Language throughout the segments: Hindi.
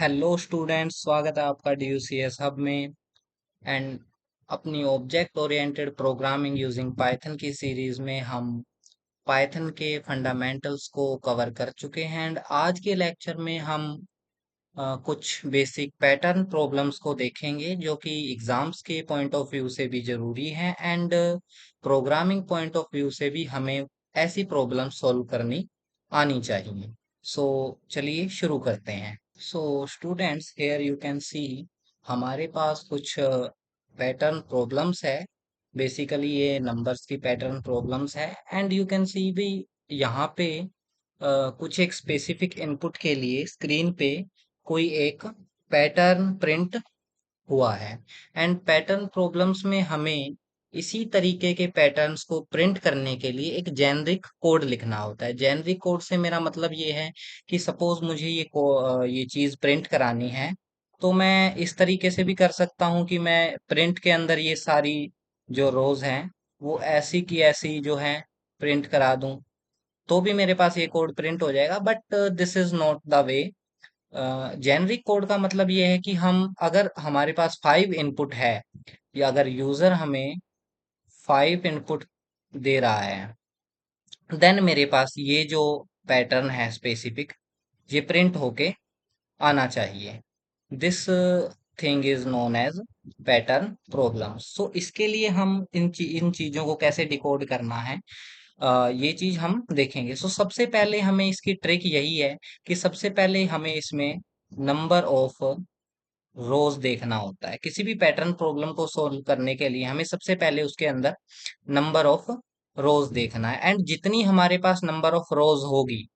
हेलो स्टूडेंट्स, स्वागत है आपका DUCS हब में। एंड अपनी object oriented programming using Python की सीरीज में हम पाइथन के फंडामेंटल्स को कवर कर चुके हैं। एंड आज के लेक्चर में हम कुछ बेसिक पैटर्न प्रॉब्लम्स को देखेंगे जो कि एग्जाम्स के पॉइंट ऑफ व्यू से भी जरूरी है and programming point of view से भी हमें ऐसी प्रॉब्लम सॉल्व करनी आनी चाहिए। सो चलिए शुरू करते हैं। So students, here you can see हमारे पास कुछ पैटर्न प्रॉब्लम्स है। बेसिकली ये नंबर्स की पैटर्न प्रॉब्लम्स है एंड यू कैन सी भी यहाँ पे कुछ एक स्पेसिफिक इनपुट के लिए स्क्रीन पे कोई एक पैटर्न प्रिंट हुआ है। एंड पैटर्न प्रॉब्लम्स में हमें इसी तरीके के पैटर्न्स को प्रिंट करने के लिए एक जेनरिक कोड लिखना होता है। जेनरिक कोड से मेरा मतलब ये है कि सपोज मुझे ये चीज प्रिंट करानी है, तो मैं इस तरीके से भी कर सकता हूँ कि मैं प्रिंट के अंदर ये सारी जो रोज हैं वो ऐसी की ऐसी जो है प्रिंट करा दूं, तो भी मेरे पास ये कोड प्रिंट हो जाएगा। But this is not the way. Generic code का मतलब ये है कि हम अगर हमारे पास 5 इनपुट है या अगर यूजर हमें 5 इनपुट दे रहा है, देन मेरे पास ये जो पैटर्न है स्पेसिफिक, ये प्रिंट होके आना चाहिए। This thing is known as pattern problem. So इसके लिए हम इन चीजों को कैसे डिकोड करना है, ये चीज हम देखेंगे। सो सबसे पहले हमें इसकी ट्रिक यही है कि सबसे पहले हमें इसमें नंबर ऑफ रोज देखना होता है। किसी भी पैटर्न प्रॉब्लम को सोल्व करने के लिए हमें सबसे पहले उसके अंदर नंबर ऑफ रोज देखना है। एंड जितनी हमारे पास नंबर ऑफ रोज होगी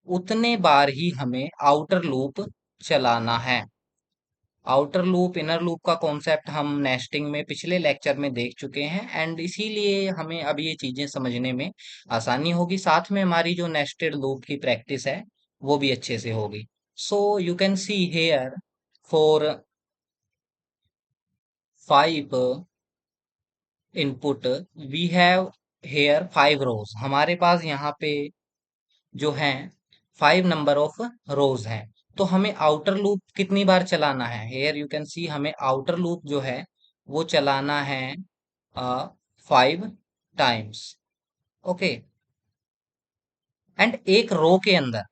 उतने बार ही हमें आउटर लूप चलाना है। आउटर लूप इनर लूप का कॉन्सेप्ट हम नेस्टिंग में पिछले लेक्चर में देख चुके हैं एंड इसीलिए हमें अब ये चीजें समझने में आसानी होगी। साथ में हमारी जो नेस्टेड लूप की प्रैक्टिस है वो भी अच्छे से होगी। So you can see here for 5 input we have here 5 rows. हमारे पास यहाँ पे जो है 5 नंबर ऑफ रोज हैं। तो हमें आउटर लूप कितनी बार चलाना है? हेयर यू कैन सी हमें आउटर लूप जो है वो चलाना है 5 टाइम्स। ओके। एंड एक रो के अंदर,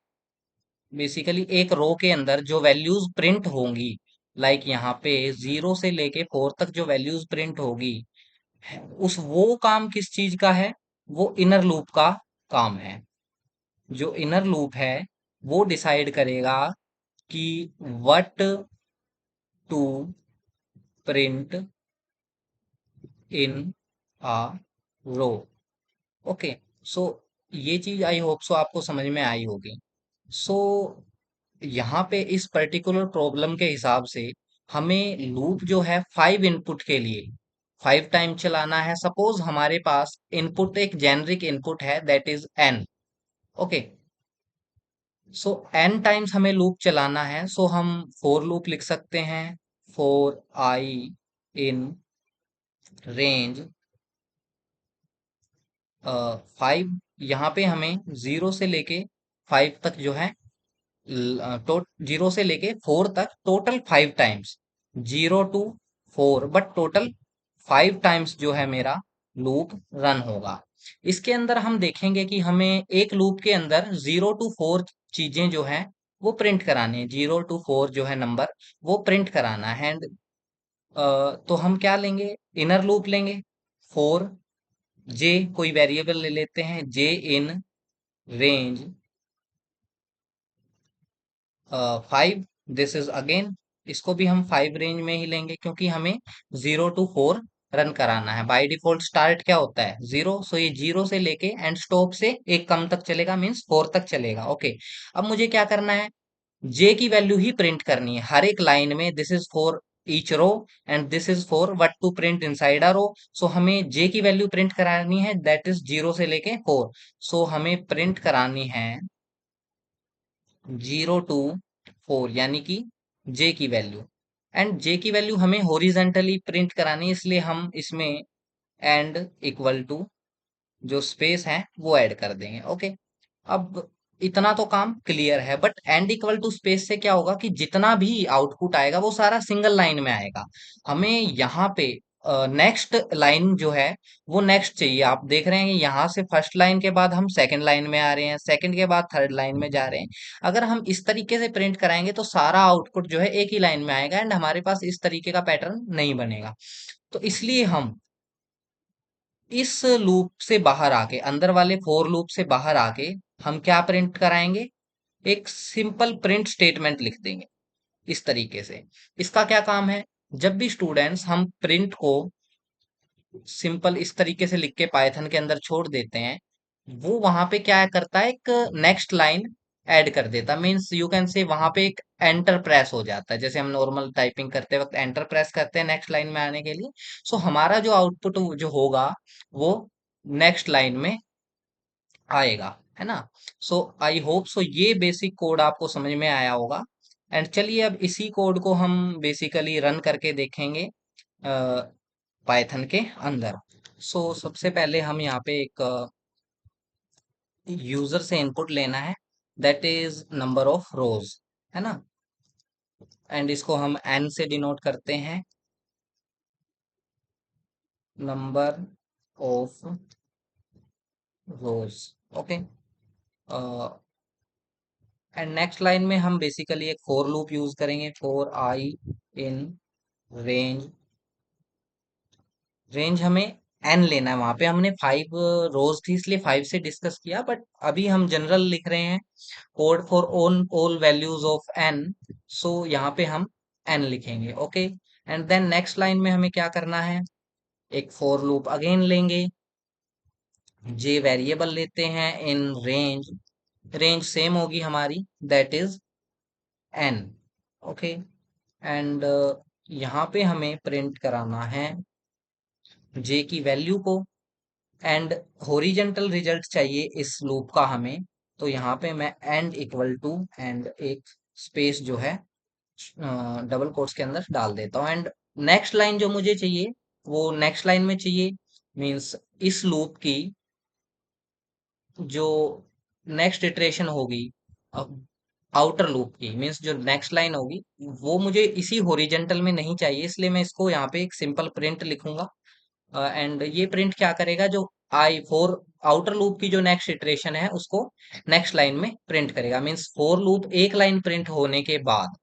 बेसिकली एक रो के अंदर जो वैल्यूज प्रिंट होंगी, लाइक यहाँ पे 0 से लेके 4 तक जो वैल्यूज प्रिंट होगी, उस वो काम किस चीज का है? वो इनर लूप का काम है। जो इनर लूप है वो डिसाइड करेगा कि what to print in a row. Okay. So ये चीज आई होप सो आपको समझ में आई होगी। सो यहाँ पे इस पर्टिकुलर प्रॉब्लम के हिसाब से हमें लूप जो है 5 इनपुट के लिए 5 टाइम चलाना है। सपोज हमारे पास इनपुट एक जेनरिक इनपुट है that is n। Okay. So n times हमें लूप चलाना है। सो हम फोर लूप लिख सकते हैं। फोर आई इन रेंज 5। यहाँ पे हमें 0 से लेके 5 तक जो है, 0 से लेके 4 तक total 5 times, 0 to 4, but total 5 times जो है मेरा लूप रन होगा। इसके अंदर हम देखेंगे कि हमें एक लूप के अंदर 0 to 4 चीजें जो है वो प्रिंट करानी है। 0 to 4 जो है नंबर वो प्रिंट कराना है। एंड तो हम क्या लेंगे? इनर लूप लेंगे। फोर जे कोई वेरिएबल ले लेते हैं, J in range 5। This is again, इसको भी हम 5 रेंज में ही लेंगे क्योंकि हमें 0 to 4 रन कराना है। बाय डिफॉल्ट स्टार्ट क्या होता है? 0। सो ये 0 से लेके एंड स्टॉप से एक कम तक चलेगा, मीन्स 4 तक चलेगा। ओके। अब मुझे क्या करना है? जे की वैल्यू ही प्रिंट करनी है हर एक लाइन में। This is for each row and this is for what to print inside a row. So हमें जे की वैल्यू प्रिंट करानी है दैट इज 0 से लेके 4। सो हमें प्रिंट करानी है 0 to 4, यानी कि जे की वैल्यू। एंड जे की वैल्यू हमें हॉरिजेंटली प्रिंट करानी है, इसलिए हम इसमें एंड इक्वल टू जो स्पेस है वो ऐड कर देंगे। ओके। अब इतना तो काम क्लियर है, but end equal to space से क्या होगा कि जितना भी आउटपुट आएगा वो सारा सिंगल लाइन में आएगा। हमें यहाँ पे नेक्स्ट लाइन जो है वो नेक्स्ट चाहिए। आप देख रहे हैं कि यहाँ से फर्स्ट लाइन के बाद हम सेकंड लाइन में आ रहे हैं, सेकंड के बाद थर्ड लाइन में जा रहे हैं। अगर हम इस तरीके से प्रिंट कराएंगे तो सारा आउटपुट जो है एक ही लाइन में आएगा, एंड हमारे पास इस तरीके का पैटर्न नहीं बनेगा। तो इसलिए हम इस लूप से बाहर आके, अंदर वाले फोर लूप से बाहर आके, हम क्या प्रिंट कराएंगे, एक सिंपल प्रिंट स्टेटमेंट लिख देंगे इस तरीके से। इसका क्या काम है, जब भी स्टूडेंट्स हम प्रिंट को सिंपल इस तरीके से लिख के पाइथन के अंदर छोड़ देते हैं, वो वहां पे क्या करता है, एक नेक्स्ट लाइन ऐड कर देता। मीन्स यू कैन से वहां पे एक एंटर प्रेस हो जाता है, जैसे हम नॉर्मल टाइपिंग करते वक्त एंटर प्रेस करते हैं नेक्स्ट लाइन में आने के लिए। सो हमारा जो आउटपुट जो होगा वो नेक्स्ट लाइन में आएगा, है ना। सो आई होप सो ये बेसिक कोड आपको समझ में आया होगा। एंड चलिए अब इसी कोड को हम बेसिकली रन करके देखेंगे पाइथन के अंदर। सो सबसे पहले हम यहाँ पे एक यूजर से इनपुट लेना है, that is number of rows, है ना। एंड इसको हम एन से डिनोट करते हैं, number of rose. Okay. And next line में हम बेसिकली एक फोर लूप यूज करेंगे, for I in range. Range हमें एन लेना है, वहां पे हमने 5 रोज थी इसलिए 5 से डिस्कस किया, बट अभी हम जनरल लिख रहे हैं, code for on all values of N. So यहाँ पे हम एन लिखेंगे। Okay. And then next line में हमें क्या करना है, एक फोर लूप अगेन लेंगे, जे वेरिएबल लेते हैं इन रेंज। रेंज सेम होगी हमारी, that is an. Okay. And यहाँ पे हमें प्रिंट कराना है जे की वैल्यू को, एंड हॉरिजेंटल रिजल्ट चाहिए इस लूप का हमें। तो यहाँ पे मैं एंड इक्वल टू एंड एक स्पेस जो है डबल कोट्स के अंदर डाल देता हूँ। एंड नेक्स्ट लाइन जो मुझे चाहिए वो नेक्स्ट लाइन में चाहिए, मीन्स इस लूप की जो नेक्स्ट इटरेशन होगी आउटर लूप की, मीन्स जो नेक्स्ट लाइन होगी वो मुझे इसी हॉरिजेंटल में नहीं चाहिए, इसलिए मैं इसको यहाँ पे एक सिंपल प्रिंट लिखूंगा। एंड ये प्रिंट क्या करेगा, जो आई फोर आउटर लूप की जो नेक्स्ट इटरेशन है उसको नेक्स्ट लाइन में प्रिंट करेगा। मीन्स फोर लूप एक लाइन प्रिंट होने के बाद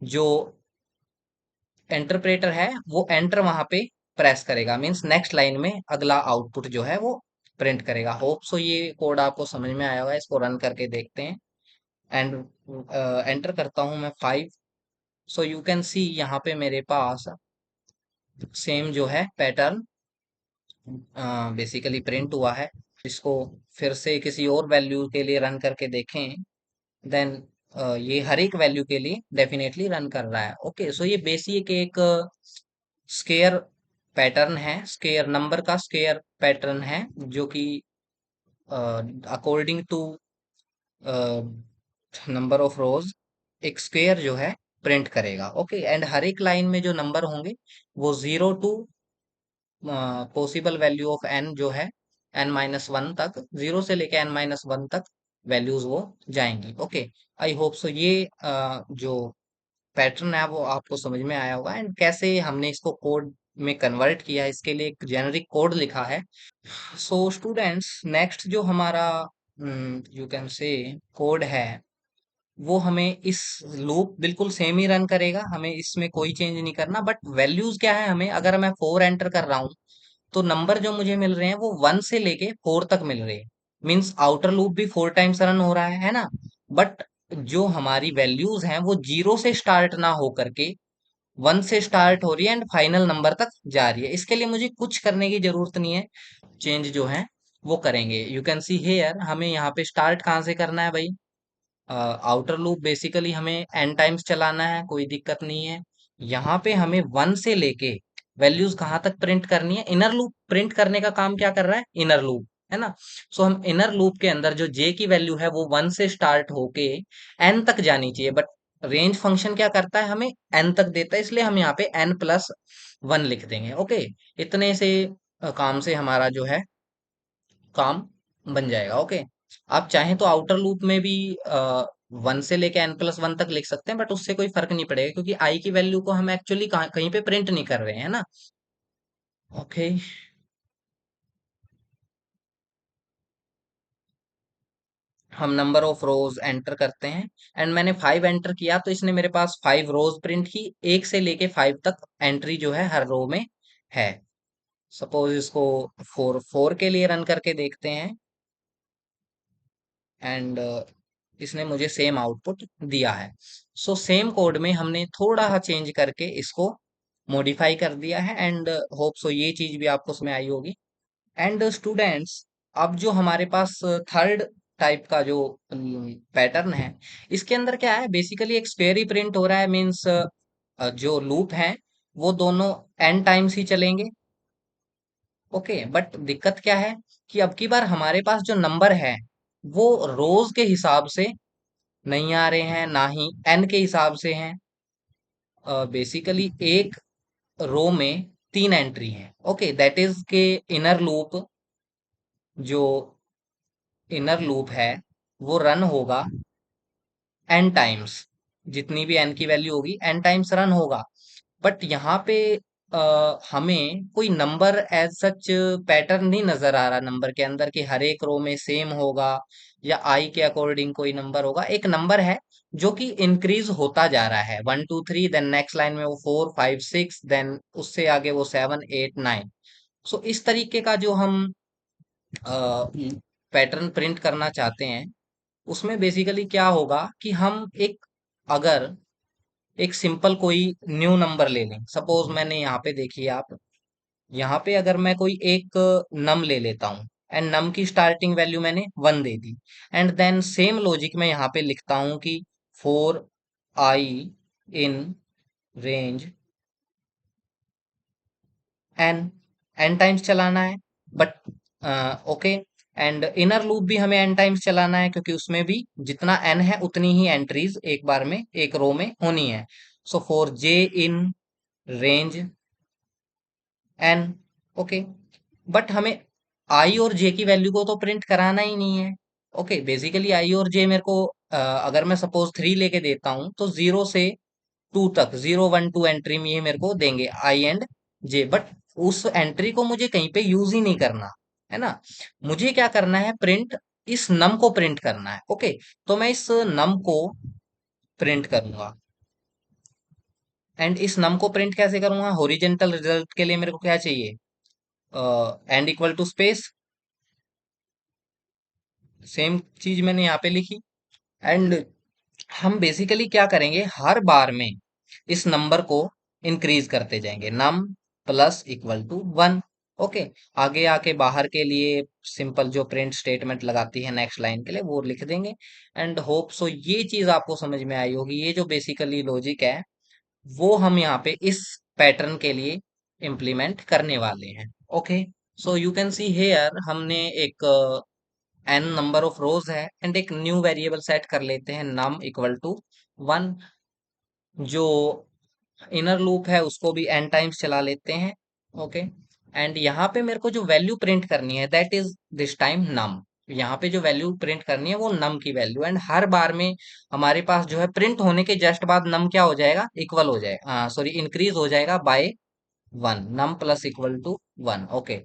जो इंटरप्रेटर है वो एंटर वहां पे प्रेस करेगा, मीन्स नेक्स्ट लाइन में अगला आउटपुट जो है वो प्रिंट करेगा। होप सो ये कोड आपको समझ में आया होगा। इसको रन करके देखते हैं। एंड एंटर करता हूं मैं 5। सो यू कैन सी यहाँ पे मेरे पास सेम जो है पैटर्न बेसिकली प्रिंट हुआ है। इसको फिर से किसी और वैल्यू के लिए रन करके देखें, देन ये हर एक वैल्यू के लिए डेफिनेटली रन कर रहा है। ओके। सो ये बेसिक एक स्केयर पैटर्न है, स्केयर नंबर का स्केयर पैटर्न है, जो कि according to number of rows एक स्क्वेयर जो है प्रिंट करेगा। ओके। एंड हर एक लाइन में जो नंबर होंगे वो 0 to possible value of n जो है n-1 तक, 0 से लेके n-1 तक वैल्यूज वो जाएंगी। ओके। आई होप सो ये जो पैटर्न है वो आपको समझ में आया होगा, एंड कैसे हमने इसको कोड में कन्वर्ट किया इसके लिए एक जेनरिक कोड लिखा है। सो स्टूडेंट्स, नेक्स्ट जो हमारा यू कैन से कोड है वो हमें इस लूप बिल्कुल सेम ही रन करेगा, हमें इसमें कोई चेंज नहीं करना। बट वैल्यूज क्या है, हमें अगर मैं 4 एंटर कर रहा हूँ तो नंबर जो मुझे मिल रहे हैं वो 1 से लेके 4 तक मिल रहे हैं। मीन्स आउटर लूप भी 4 टाइम्स रन हो रहा है ना। बट जो हमारी वैल्यूज हैं वो 0 से स्टार्ट ना हो करके 1 से स्टार्ट हो रही है एंड फाइनल नंबर तक जा रही है। इसके लिए मुझे कुछ करने की जरूरत नहीं है, चेंज जो है वो करेंगे। यू कैन सी हेयर हमें यहाँ पे स्टार्ट कहाँ से करना है भाई, आउटर लूप बेसिकली हमें एन टाइम्स चलाना है, कोई दिक्कत नहीं है। यहाँ पे हमें 1 से लेके वैल्यूज कहाँ तक प्रिंट करनी है, इनर लूप प्रिंट करने का काम क्या कर रहा है, इनर लूप, है ना। सो हम इनर लूप के अंदर जो जे की वैल्यू है वो 1 से स्टार्ट होके एन तक जानी चाहिए, बट रेंज फंक्शन क्या करता है, हमें एन तक देता है, इसलिए हम यहाँ पे n+1 लिख देंगे। ओके। इतने से काम से हमारा जो है काम बन जाएगा। ओके। आप चाहें तो आउटर लूप में भी 1 से लेके n+1 तक लिख सकते हैं, बट उससे कोई फर्क नहीं पड़ेगा क्योंकि आई की वैल्यू को हम एक्चुअली कहीं पे प्रिंट नहीं कर रहे हैं ना। ओके, हम नंबर ऑफ रोज एंटर करते हैं एंड मैंने 5 एंटर किया तो इसने मेरे पास 5 रोज प्रिंट की, 1 से लेके 5 तक एंट्री जो है हर रो में है। सपोज इसको 4 के लिए रन करके देखते हैं एंड इसने मुझे सेम आउटपुट दिया है। सो सेम कोड में हमने थोड़ा सा चेंज करके इसको मॉडिफाई कर दिया है एंड होप सो ये चीज भी आपको समझ आई होगी। एंड स्टूडेंट्स, अब जो हमारे पास थर्ड टाइप का जो पैटर्न है, इसके अंदर क्या है, बेसिकली एक स्क्वेयर ही प्रिंट हो रहा है। मीन्स जो लूप है वो दोनों एन टाइम्स ही चलेंगे। ओके, बट दिक्कत क्या है कि अब की बार हमारे पास जो नंबर है वो रोज के हिसाब से नहीं आ रहे हैं, ना ही एन के हिसाब से हैं। बेसिकली एक रो में 3 एंट्री हैं। ओके, दैट इज के इनर लूप, जो इनर लूप है वो रन होगा एन टाइम्स, जितनी भी एन की वैल्यू होगी एन टाइम्स रन होगा। बट यहाँ पे हमें कोई नंबर एज सच पैटर्न नहीं नजर आ रहा नंबर के अंदर कि हर एक रो में सेम होगा या आई के अकॉर्डिंग कोई नंबर होगा। एक नंबर है जो कि इंक्रीज होता जा रहा है, 1 2 3, देन नेक्स्ट लाइन में वो 4 5 6, देन उससे आगे वो 7 8 9। सो इस तरीके का जो हम पैटर्न प्रिंट करना चाहते हैं, उसमें बेसिकली क्या होगा कि हम एक, अगर एक सिंपल कोई न्यू नंबर ले लें। सपोज मैंने यहाँ पे देखिए आप, यहाँ पे अगर मैं कोई एक नम ले लेता हूँ एंड नम की स्टार्टिंग वैल्यू मैंने 1 दे दी एंड देन सेम लॉजिक में यहाँ पे लिखता हूँ कि 4 i in range n, n times चलाना है। But okay, and inner loop भी हमें एन टाइम्स चलाना है क्योंकि उसमें भी जितना एन है उतनी ही एंट्रीज एक बार में एक रो में होनी है। So 4j in range n. Okay, but हमें आई और जे की वैल्यू को तो प्रिंट कराना ही नहीं है। ओके, बेसिकली आई और जे मेरे को अगर मैं सपोज 3 लेके देता हूँ तो 0 से 2 तक, 0 1 2 एंट्री में ये मेरे को देंगे आई एंड जे। बट उस एंट्री को मुझे कहीं पे यूज ही नहीं करना है ना। मुझे क्या करना है, प्रिंट इस नम को प्रिंट करना है। ओके, तो मैं इस नम को प्रिंट करूंगा एंड इस नम को प्रिंट कैसे करूंगा, हॉरिजेंटल रिजल्ट के लिए मेरे को क्या चाहिए, end equal to space, same चीज मैंने यहाँ पे लिखी। एंड हम बेसिकली क्या करेंगे, हर बार में इस नंबर को इंक्रीज करते जाएंगे, num plus equal to 1। Okay, आगे आके बाहर के लिए सिंपल जो प्रिंट स्टेटमेंट लगाती है नेक्स्ट लाइन के लिए वो लिख देंगे। एंड होप सो ये चीज आपको समझ में आई होगी। ये जो बेसिकली लॉजिक है वो हम यहाँ पे इस पैटर्न के लिए इम्प्लीमेंट करने वाले हैं। Okay, so you can see here हमने एक एन नंबर ऑफ रोज है एंड एक न्यू वेरिएबल सेट कर लेते हैं नम इक्वल टू 1। जो इनर लूप है उसको भी एन टाइम्स चला लेते हैं। ओके, एंड यहाँ पे मेरे को जो वैल्यू प्रिंट करनी है दैट इज दिस टाइम नम। यहाँ पे जो वैल्यू प्रिंट करनी है वो नम की वैल्यू, एंड हर बार में हमारे पास जो है प्रिंट होने के जस्ट बाद नम क्या हो जाएगा, इक्वल हो जाएगा, सॉरी इंक्रीज हो जाएगा by 1, num plus equal to 1। Okay,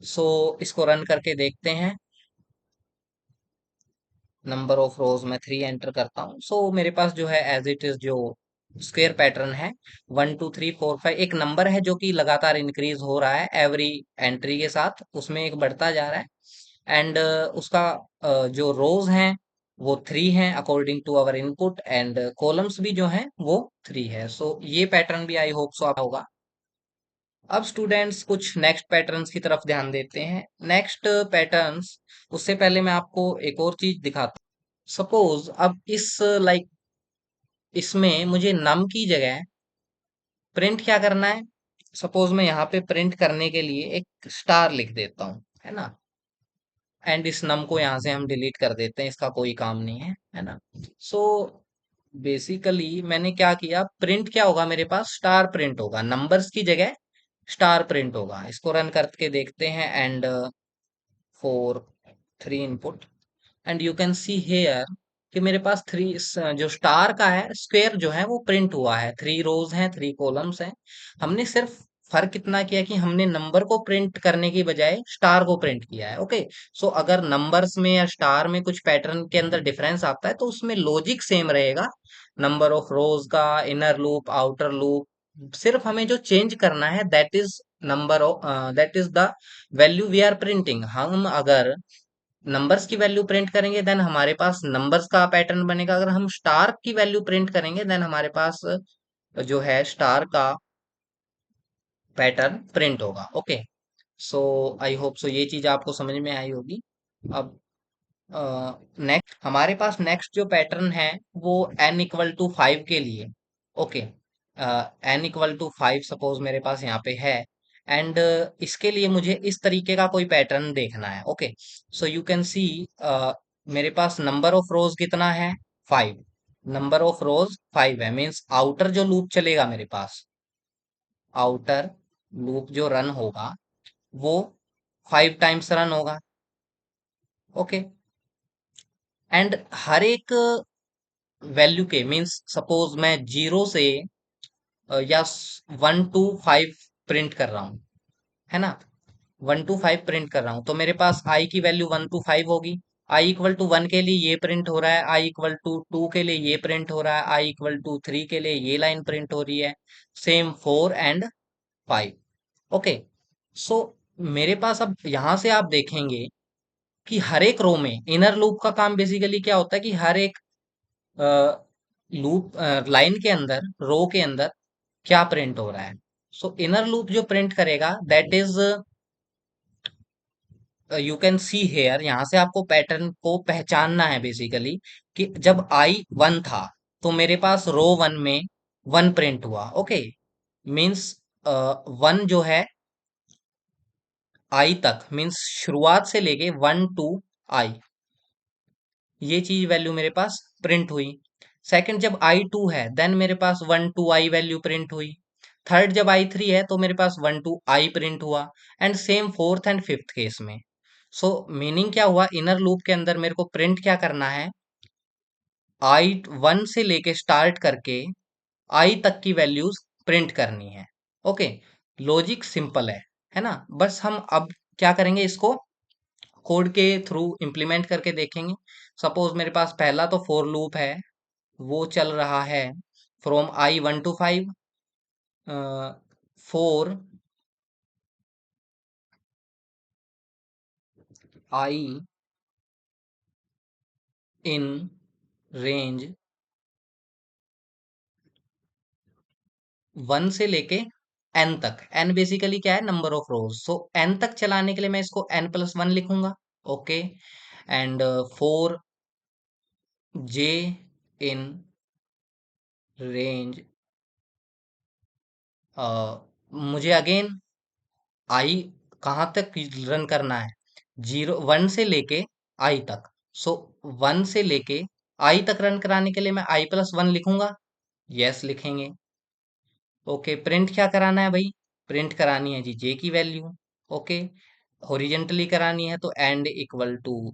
so इसको रन करके देखते हैं। नंबर ऑफ रोज में 3 एंटर करता हूँ। सो मेरे पास जो है एज इट इज जो स्क्वेयर पैटर्न है, 1 2 3 4 5, एक नंबर है जो कि लगातार इंक्रीज हो रहा है एवरी एंट्री के साथ, उसमें एक बढ़ता जा रहा है। एंड उसका जो रोज हैं वो 3 हैं according to our input, and columns भी जो हैं वो 3 है। सो ये पैटर्न भी आई होप सो आप होगा। अब स्टूडेंट्स कुछ नेक्स्ट पैटर्न्स की तरफ ध्यान देते हैं। नेक्स्ट पैटर्न्स, उससे पहले मैं आपको एक और चीज दिखाता हूँ। सपोज अब इस लाइक इसमें मुझे नम की जगह प्रिंट क्या करना है। सपोज मैं यहाँ पे प्रिंट करने के लिए एक स्टार लिख देता हूँ, है ना। एंड इस नम को यहाँ से हम डिलीट कर देते हैं, इसका कोई काम नहीं है ना। सो बेसिकली मैंने क्या किया, प्रिंट क्या होगा मेरे पास, स्टार प्रिंट होगा, नंबर्स की जगह स्टार प्रिंट होगा। इसको रन करके देखते हैं and 4 3 input and you can see here कि मेरे पास थ्री, जो स्टार का है स्क्वायर जो है वो प्रिंट हुआ है, 3 रोज हैं, 3 कॉलम्स हैं। हमने सिर्फ फर्क इतना किया कि हमने नंबर को प्रिंट करने की बजाय स्टार को प्रिंट किया है। ओके, सो अगर नंबर्स में या स्टार में कुछ पैटर्न के अंदर डिफरेंस आता है तो उसमें लॉजिक सेम रहेगा, नंबर ऑफ रोज का, इनर लूप, आउटर लूप। सिर्फ हमें जो चेंज करना है that is number of, that is the value we are printing. हम अगर नंबर्स की वैल्यू प्रिंट करेंगे देन हमारे पास नंबर्स का पैटर्न बनेगा, अगर हम स्टार की वैल्यू प्रिंट करेंगे देन हमारे पास जो है स्टार का पैटर्न प्रिंट होगा। Okay, so I hope so ये चीज आपको समझ में आई होगी। अब नेक्स्ट हमारे पास नेक्स्ट जो पैटर्न है वो n = 5 के लिए। ओके, n = 5 सपोज मेरे पास यहाँ पे है, एंड इसके लिए मुझे इस तरीके का कोई पैटर्न देखना है। ओके, सो यू कैन सी मेरे पास नंबर ऑफ रोज कितना है, 5। नंबर ऑफ रोज 5 है, मीन्स आउटर जो लूप चलेगा मेरे पास, आउटर लूप जो रन होगा वो 5 टाइम्स रन होगा। ओके, एंड हर एक वैल्यू के, मीन्स सपोज मैं 0 से या 1 to 5 प्रिंट कर रहा हूँ, है ना, 1 to 5 प्रिंट कर रहा हूँ, तो मेरे पास i की वैल्यू 1 to 5 होगी। i = 1 के लिए ये प्रिंट हो रहा है, i = 2 के लिए ये प्रिंट हो रहा है, i = 3 के लिए ये लाइन प्रिंट हो रही है, सेम 4 and 5। ओके, सो मेरे पास अब यहां से आप देखेंगे कि हर एक रो में इनर लूप का काम बेसिकली क्या होता है कि हर एक लूप लाइन के अंदर, रो के अंदर क्या प्रिंट हो रहा है। सो इनर लूप जो प्रिंट करेगा that is, you can see here, यहाँ से आपको पैटर्न को पहचानना है बेसिकली कि जब i 1 था तो मेरे पास रो 1 में 1 प्रिंट हुआ। ओके, मीन्स 1 जो है i तक, मीन्स शुरुआत से लेके 1 to i, ये चीज वैल्यू मेरे पास प्रिंट हुई। सेकंड जब i 2 है देन मेरे पास 1 to i वैल्यू प्रिंट हुई। थर्ड जब i 3 है तो मेरे पास 1 to i प्रिंट हुआ, and same fourth and fifth case में। सो मीनिंग क्या हुआ, इनर लूप के अंदर मेरे को प्रिंट क्या करना है, i 1 से लेके स्टार्ट करके i तक की वैल्यूज प्रिंट करनी है। ओके, लॉजिक सिंपल है ना। बस हम अब क्या करेंगे, इसको कोड के थ्रू इम्प्लीमेंट करके देखेंगे। सपोज मेरे पास पहला तो फॉर लूप है, वो चल रहा है from i 1 to 5, four i in range 1 से लेके n तक। n बेसिकली क्या है, number of rose. So n तक चलाने के लिए मैं इसको n+1 लिखूंगा। Okay, and four j in range, मुझे अगेन आई कहाँ तक रन करना है, 1 से लेके आई तक। सो 1 से लेके आई तक रन कराने के लिए मैं i+1 लिखूंगा। यस लिखेंगे। ओके, प्रिंट क्या कराना है भाई, प्रिंट करानी है जी जे की वैल्यू। ओके, हॉरिजेंटली करानी है तो एंड इक्वल टू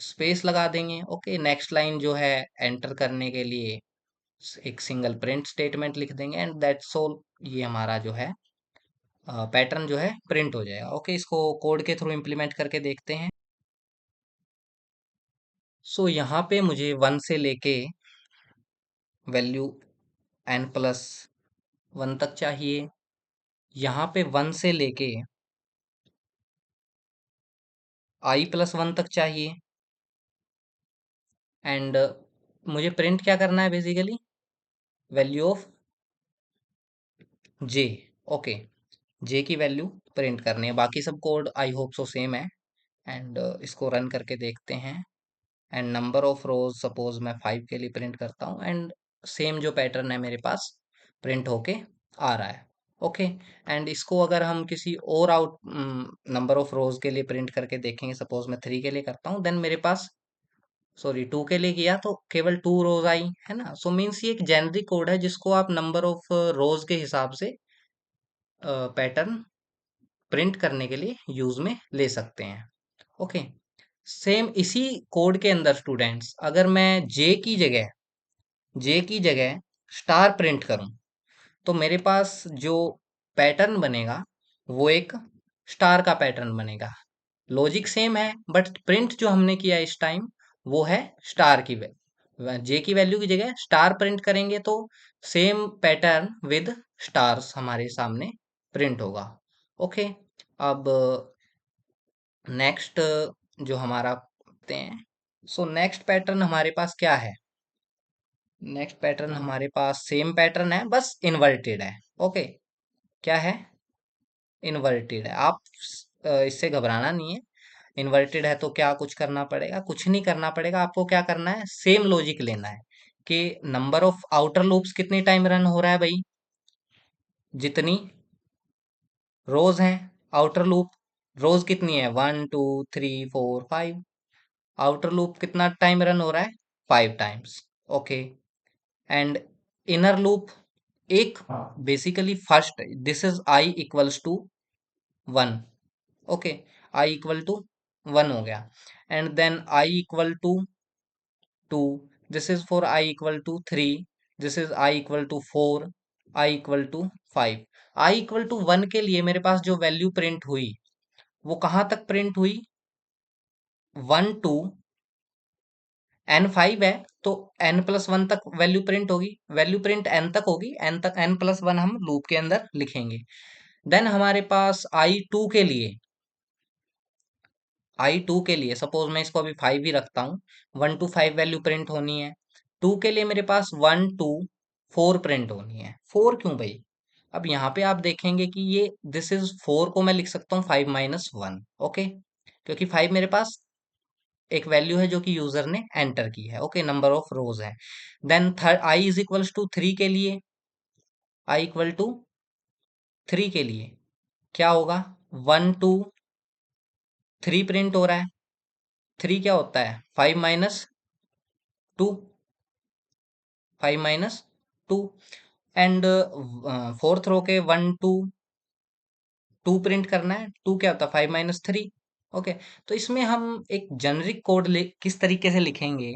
स्पेस लगा देंगे। ओके, नेक्स्ट लाइन जो है एंटर करने के लिए एक सिंगल प्रिंट स्टेटमेंट लिख देंगे, एंड दैट्स ऑल। ये हमारा जो है पैटर्न जो है प्रिंट हो जाएगा। ओके, इसको कोड के थ्रू इम्प्लीमेंट करके देखते हैं। सो यहाँ पे मुझे 1 से लेके वैल्यू n+1 तक चाहिए, यहाँ पे 1 से लेके i+1 तक चाहिए, एंड मुझे प्रिंट क्या करना है basically, value of j। Okay, j की वैल्यू प्रिंट करनी है, बाकी सब code I hope so same है। एंड इसको रन करके देखते हैं, and number of rose suppose मैं 5 के लिए प्रिंट करता हूँ, एंड सेम जो पैटर्न है मेरे पास प्रिंट होके आ रहा है। ओके, एंड इसको अगर हम किसी और आउट नंबर ऑफ रोज के लिए प्रिंट करके देखेंगे, सपोज मैं 3 के लिए करता हूँ, देन मेरे पास, सॉरी 2 के लिए किया तो केवल 2 रोज आई, है ना। सो मीन्स ये एक जेनरिक कोड है जिसको आप नंबर ऑफ रोज के हिसाब से पैटर्न प्रिंट करने के लिए यूज में ले सकते हैं। ओके, सेम इसी कोड के अंदर स्टूडेंट्स, अगर मैं जे की जगह स्टार प्रिंट करूं, तो मेरे पास जो पैटर्न बनेगा वो एक स्टार का पैटर्न बनेगा। लॉजिक सेम है, बट प्रिंट जो हमने किया इस टाइम वो है स्टार की जे की वैल्यू की जगह स्टार प्रिंट करेंगे तो सेम पैटर्न विद स्टार्स हमारे सामने प्रिंट होगा। ओके। अब नेक्स्ट जो हमारा देखते हैं। सो नेक्स्ट पैटर्न हमारे पास क्या है? नेक्स्ट पैटर्न हमारे पास सेम पैटर्न है, बस इन्वर्टेड है। ओके। क्या है? इन्वर्टेड है। आप इससे घबराना नहीं है। इन्वर्टेड है तो क्या कुछ करना पड़ेगा? कुछ नहीं करना पड़ेगा। आपको क्या करना है, सेम लॉजिक लेना है कि नंबर ऑफ आउटर लूप्स कितनी टाइम रन हो रहा है भाई, जितनी रोज हैं आउटर लूप। रोज कितनी है? 1 2 3 4 5। आउटर लूप कितना टाइम रन हो रहा है? 5 times. Okay. And inner loop एक, basically first, this is I equals to 1। Okay. I equal to 1 हो गया। And then I equal to 2, this is for I equal to 3, this is I equal to 4, I equal to 5। I equal to 1 के लिए मेरे पास जो वैल्यू प्रिंट हुई वो कहाँ तक प्रिंट हुई? 1 to n5 है तो n+1 तक वैल्यू प्रिंट होगी। वैल्यू प्रिंट n तक होगी, n तक n+1 हम लूप के अंदर लिखेंगे। देन हमारे पास आई टू के लिए सपोज मैं इसको अभी 5 ही रखता हूँ। 1 to 5 वैल्यू प्रिंट होनी है। 2 के लिए मेरे पास 1 to 4 प्रिंट होनी है। 4 क्यों भाई? अब यहाँ पे आप देखेंगे कि ये दिस इज 4 को मैं लिख सकता हूँ 5 - 1। ओके। क्योंकि 5 मेरे पास एक वैल्यू है जो कि यूजर ने एंटर की है। ओके। नंबर ऑफ रोज है। Then I is equals to 3 के लिए, आई इक्वल टू 3 के लिए क्या होगा? 1 to 3 प्रिंट हो रहा है। 3 क्या होता है? 5 - 2। 5 - 2। एंड फोर्थ रो के 1 to 2 प्रिंट करना है। 2 क्या होता है? 5 - 3। ओके। तो इसमें हम एक जेनरिक कोड किस तरीके से लिखेंगे?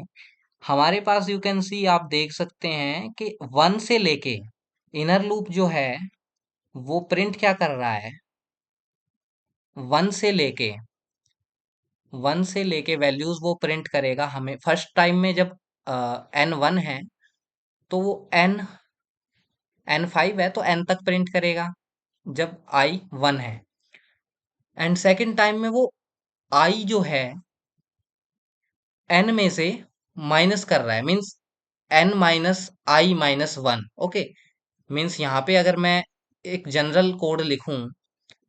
हमारे पास यू कैन सी, आप देख सकते हैं कि 1 से लेके इनर लूप जो है वो प्रिंट क्या कर रहा है? 1 से लेके 1 से लेके वैल्यूज वो प्रिंट करेगा हमें। फर्स्ट टाइम में जब n1 है तो वो n5 है तो n तक प्रिंट करेगा जब i 1 है। एंड सेकंड टाइम में वो i जो है n में से माइनस कर रहा है, means n - i - 1। Okay. Means यहाँ पे अगर मैं एक जनरल कोड लिखूं,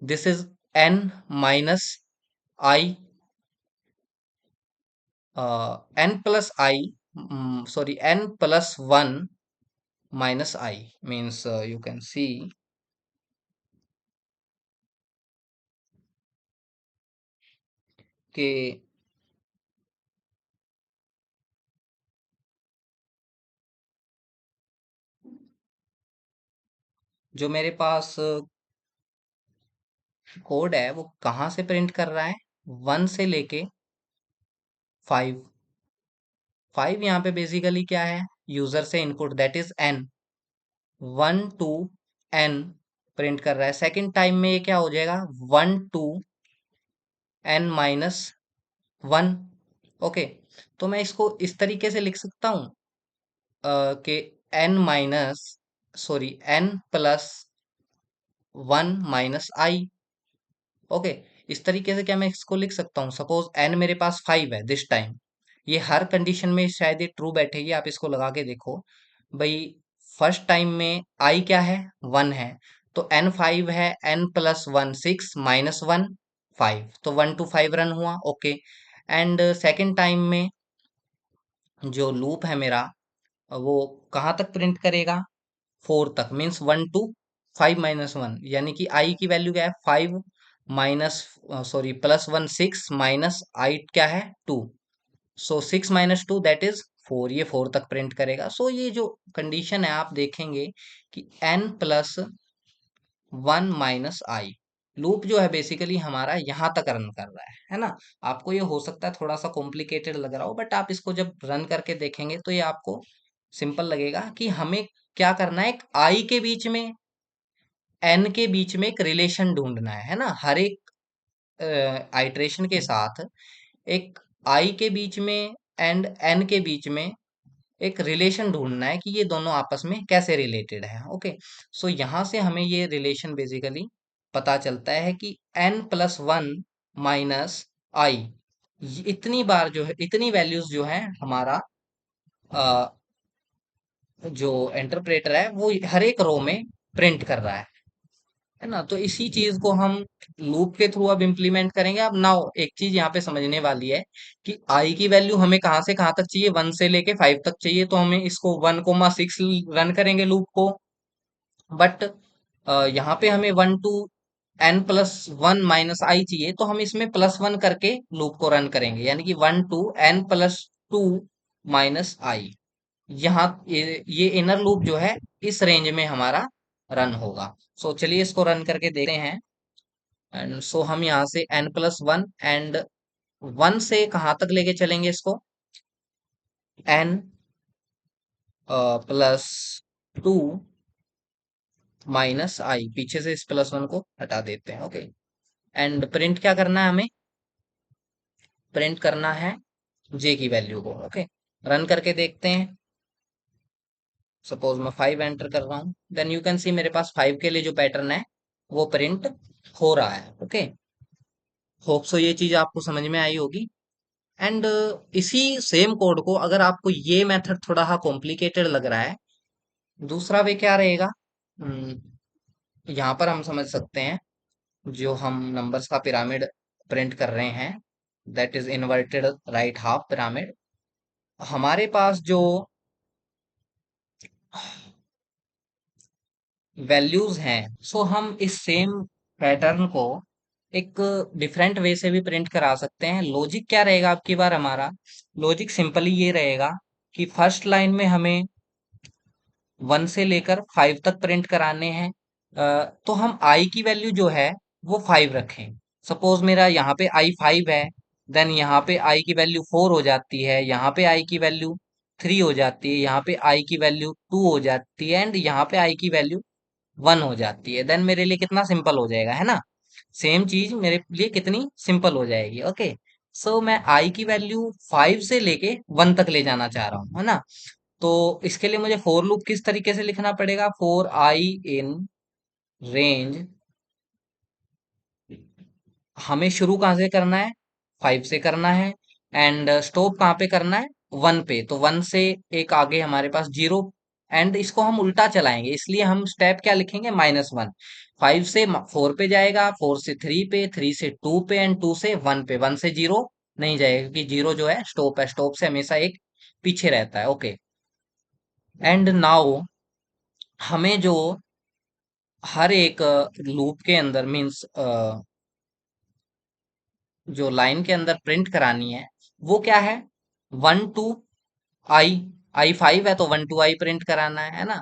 this is n - i, n+i, sorry, n+1 - i, means you can see कि जो मेरे पास कोड है वो कहाँ से प्रिंट कर रहा है? 1 से लेके 5। 5 यहाँ पे बेसिकली क्या है? यूजर से input, that is n। 1 to n print कर रहा है। सेकंड टाइम में ये क्या हो जाएगा? 1 to n - 1। ओके। तो मैं इसको इस तरीके से लिख सकता हूँ कि n minus sorry n+1 - i। Okay. इस तरीके से क्या मैं इसको लिख सकता हूँ? सपोज n मेरे पास 5 है दिस टाइम, ये हर कंडीशन में शायद ये ट्रू बैठेगी, आप इसको लगा के देखो भाई। फर्स्ट टाइम में i क्या है? 1 है। तो n5 है, n+1 6 - 1 5, तो 1 to 5 रन हुआ। ओके। एंड सेकेंड टाइम में जो लूप है मेरा वो कहाँ तक प्रिंट करेगा? 4 तक, मीन्स 1 to 5 - 1, यानी कि आई की वैल्यू क्या है? 5 माइनस सॉरी +1 6 माइनस आई क्या है? 2। सो 6 - 2 दैट इज 4, ये 4 तक प्रिंट करेगा। सो ये जो कंडीशन है आप देखेंगे कि n+1 - i, लूप जो है बेसिकली हमारा यहाँ तक रन कर रहा है ना। आपको ये हो सकता है थोड़ा सा कॉम्प्लिकेटेड लग रहा हो, बट आप इसको जब रन करके देखेंगे तो ये आपको सिंपल लगेगा कि हमें क्या करना है। एक आई के बीच में, एन के बीच में एक रिलेशन ढूंढना है ना। हर एक आइट्रेशन के साथ एक आई के बीच में एंड एन के बीच में एक रिलेशन ढूंढना है कि ये दोनों आपस में कैसे रिलेटेड है। ओके, सो यहाँ से हमें ये रिलेशन बेसिकली पता चलता है कि n+1 माइनस आई, इतनी बार जो है, इतनी वैल्यूज जो है हमारा जो इंटरप्रेटर है वो हर एक रो में प्रिंट कर रहा है ना। तो इसी चीज को हम लूप के थ्रू अब इम्प्लीमेंट करेंगे। अब नाउ एक चीज यहाँ पे समझने वाली है कि आई की वैल्यू हमें कहाँ से कहाँ तक चाहिए, 1 से लेके 5 तक चाहिए, तो हमें इसको 1,6 रन करेंगे लूप को। बट यहाँ पे हमें 1 to n+1 माइनस आई चाहिए, तो हम इसमें +1 करके लूप को रन करेंगे, यानी कि 1 to n+2 माइनस आई। यहाँ ये इनर लूप जो है इस रेंज में हमारा रन होगा। सो चलिए इसको रन करके देखते हैं। एंड सो हम यहाँ से n+1 एंड 1 से कहाँ तक लेके चलेंगे इसको, n+2 माइनस आई, पीछे से इस +1 को हटा देते हैं। ओके, एंड प्रिंट क्या करना है हमें, प्रिंट करना है जे की वैल्यू को। ओके, रन करके देखते हैं। सपोज मैं 5 एंटर कर रहा हूँ, देन यू कैन सी मेरे पास 5 के लिए जो पैटर्न है वो प्रिंट हो रहा है। ओके, होप सो ये चीज आपको समझ में आई होगी। एंड इसी सेम कोड को अगर आपको ये मेथड थोड़ा कॉम्प्लिकेटेड लग रहा है, दूसरा वे क्या रहेगा। हम्म, यहाँ पर हम समझ सकते हैं, जो हम नंबर्स का पिरामिड प्रिंट कर रहे हैं, that is inverted right half pyramid. हमारे पास जो वैल्यूज हैं, सो हम इस सेम पैटर्न को एक डिफरेंट वे से भी प्रिंट करा सकते हैं। लॉजिक क्या रहेगा आपकी बार हमारा, लॉजिक सिंपली ये रहेगा कि फर्स्ट लाइन में हमें 1 से लेकर 5 तक प्रिंट कराने हैं। तो हम आई की वैल्यू जो है वो 5 रखें। सपोज मेरा यहाँ पे आई 5 है, देन यहाँ पे आई की वैल्यू 4 हो जाती है, यहाँ पे आई की वैल्यू 3 हो जाती है, यहाँ पे आई की वैल्यू 2 हो जाती है, एंड यहाँ पे आई की वैल्यू 1 हो जाती है। देन मेरे लिए कितना सिंपल हो जाएगा, है ना। सेम चीज मेरे लिए कितनी सिंपल हो जाएगी। ओके, सो मैं आई की वैल्यू 5 से लेके 1 तक ले जाना चाह रहा हूँ, है ना। तो इसके लिए मुझे फोर लूप किस तरीके से लिखना पड़ेगा, फोर आई इन रेंज, हमें शुरू कहाँ से करना है, 5 से करना है, एंड स्टॉप कहाँ पे करना है, 1 पे। तो 1 से एक आगे हमारे पास 0, एंड इसको हम उल्टा चलाएंगे, इसलिए हम स्टेप क्या लिखेंगे, -1। 5 से 4 पे जाएगा, 4 से 3 पे, 3 से 2 पे, एंड 2 से 1 पे। 1 से 0 नहीं जाएगा क्योंकि 0 जो है स्टॉप है, स्टॉप से हमेशा एक पीछे रहता है। ओके, एंड नाउ हमें जो हर एक लूप के अंदर मीन्स जो लाइन के अंदर प्रिंट करानी है वो क्या है, 1 to i, आई 5 है तो 1 to i प्रिंट कराना है ना।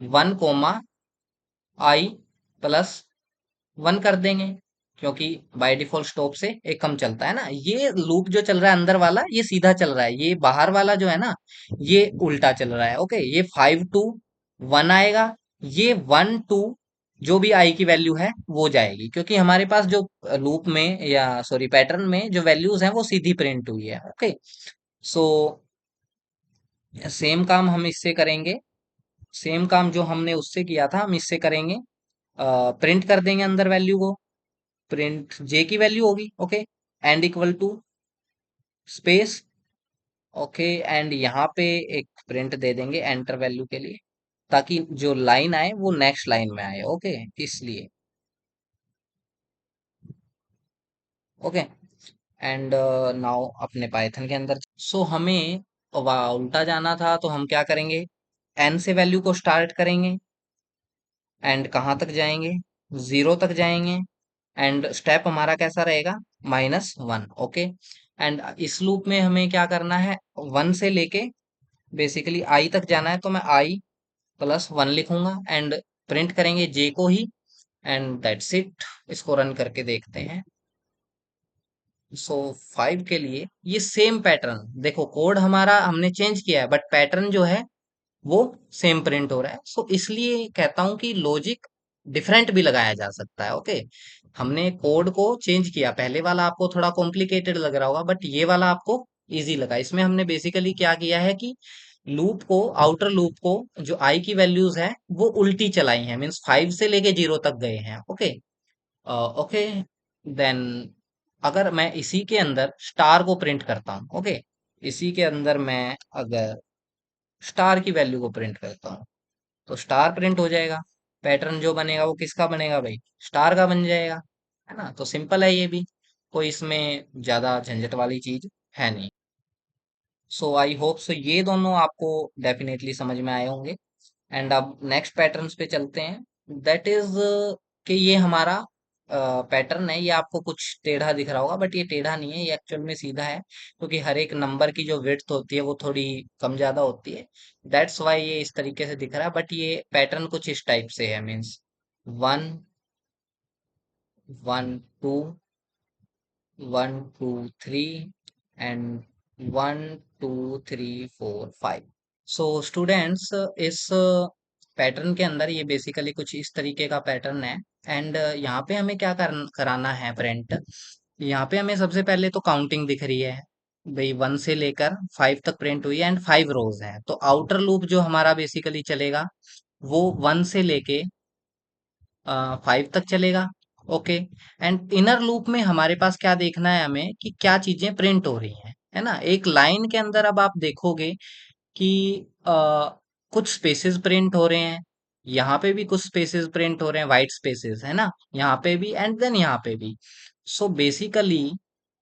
1, i+1 कर देंगे, क्योंकि बाय डिफॉल्ट स्टॉप से एक कम चलता है ना। ये लूप जो चल रहा है अंदर वाला ये सीधा चल रहा है, ये बाहर वाला जो है ना ये उल्टा चल रहा है। ओके, ये 5 to 1 आएगा, ये 1 to जो भी आई की वैल्यू है वो जाएगी, क्योंकि हमारे पास जो लूप में या सॉरी पैटर्न में जो वैल्यूज हैं वो सीधी प्रिंट हुई है। ओके, सो सेम काम हम इससे करेंगे, सेम काम जो हमने उससे किया था हम इससे करेंगे। प्रिंट कर देंगे अंदर वैल्यू को, प्रिंट जे की वैल्यू होगी। Okay, and equal to space. Okay, and यहाँ पे एक प्रिंट दे देंगे एंटर वैल्यू के लिए, ताकि जो लाइन आए वो नेक्स्ट लाइन में आए। ओके, इसलिए ओके, एंड नाउ अपने पाइथन के अंदर सो हमें उल्टा जाना था, तो हम क्या करेंगे, एन से वैल्यू को स्टार्ट करेंगे, एंड कहाँ तक जाएंगे, 0 तक जाएंगे, एंड स्टेप हमारा कैसा रहेगा, -1। ओके, एंड इस लूप में हमें क्या करना है, 1 से लेके बेसिकली आई तक जाना है, तो मैं i+1 लिखूंगा, एंड प्रिंट करेंगे जे को ही, एंड दैट्स इट। इसको रन करके देखते हैं। सो 5 के लिए ये सेम पैटर्न, देखो कोड हमारा हमने चेंज किया है बट पैटर्न जो है वो सेम प्रिंट हो रहा है। सो इसलिए कहता हूं कि लॉजिक डिफरेंट भी लगाया जा सकता है। ओके, हमने कोड को चेंज किया, पहले वाला आपको थोड़ा कॉम्प्लिकेटेड लग रहा होगा बट ये वाला आपको इजी लगा। इसमें हमने बेसिकली क्या किया है कि लूप को, आउटर लूप को, जो आई की वैल्यूज है वो उल्टी चलाई हैं, मीन्स 5 से लेके 0 तक गए हैं। ओके, ओके, देन अगर मैं इसी के अंदर स्टार को प्रिंट करता हूँ, ओके, इसी के अंदर मैं अगर स्टार की वैल्यू को प्रिंट करता हूँ तो स्टार प्रिंट हो जाएगा। पैटर्न जो बनेगा वो किसका बनेगा भाई, स्टार का बन जाएगा, है ना। तो सिंपल है ये भी, कोई इसमें ज्यादा झंझट वाली चीज है नहीं। सो आई होप सो ये दोनों आपको डेफिनेटली समझ में आए होंगे। एंड अब नेक्स्ट पैटर्न्स पे चलते हैं। दैट इज कि ये हमारा पैटर्न है, ये आपको कुछ टेढ़ा दिख रहा होगा बट ये टेढ़ा नहीं है, ये एक्चुअल में सीधा है, क्योंकि हर एक नंबर की जो विड्थ होती है वो थोड़ी कम ज्यादा होती है। दैट्स वाई ये इस तरीके से दिख रहा है, बट ये पैटर्न कुछ इस टाइप से है, मीन्स 1 1 2 1 2 3 एंड 1 2 3 4 5। सो स्टूडेंट्स, इस पैटर्न के अंदर ये बेसिकली कुछ इस तरीके का पैटर्न है। एंड यहाँ पे हमें क्या कराना है प्रिंट, यहाँ पे हमें सबसे पहले तो काउंटिंग दिख रही है भाई, 1 से लेकर 5 तक प्रिंट हुई है एंड 5 रोज हैं। तो आउटर लूप जो हमारा बेसिकली चलेगा वो 1 से लेके 5 तक चलेगा। ओके, एंड इनर लूप में हमारे पास क्या देखना है हमें कि क्या चीजें प्रिंट हो रही हैं, है ना। एक लाइन के अंदर अब आप देखोगे कि अ, कुछ स्पेसेस प्रिंट हो रहे हैं, यहाँ पे भी कुछ स्पेसेस प्रिंट हो रहे हैं, वाइट स्पेसेस, है ना, यहाँ पे भी एंड देन यहाँ पे भी। सो बेसिकली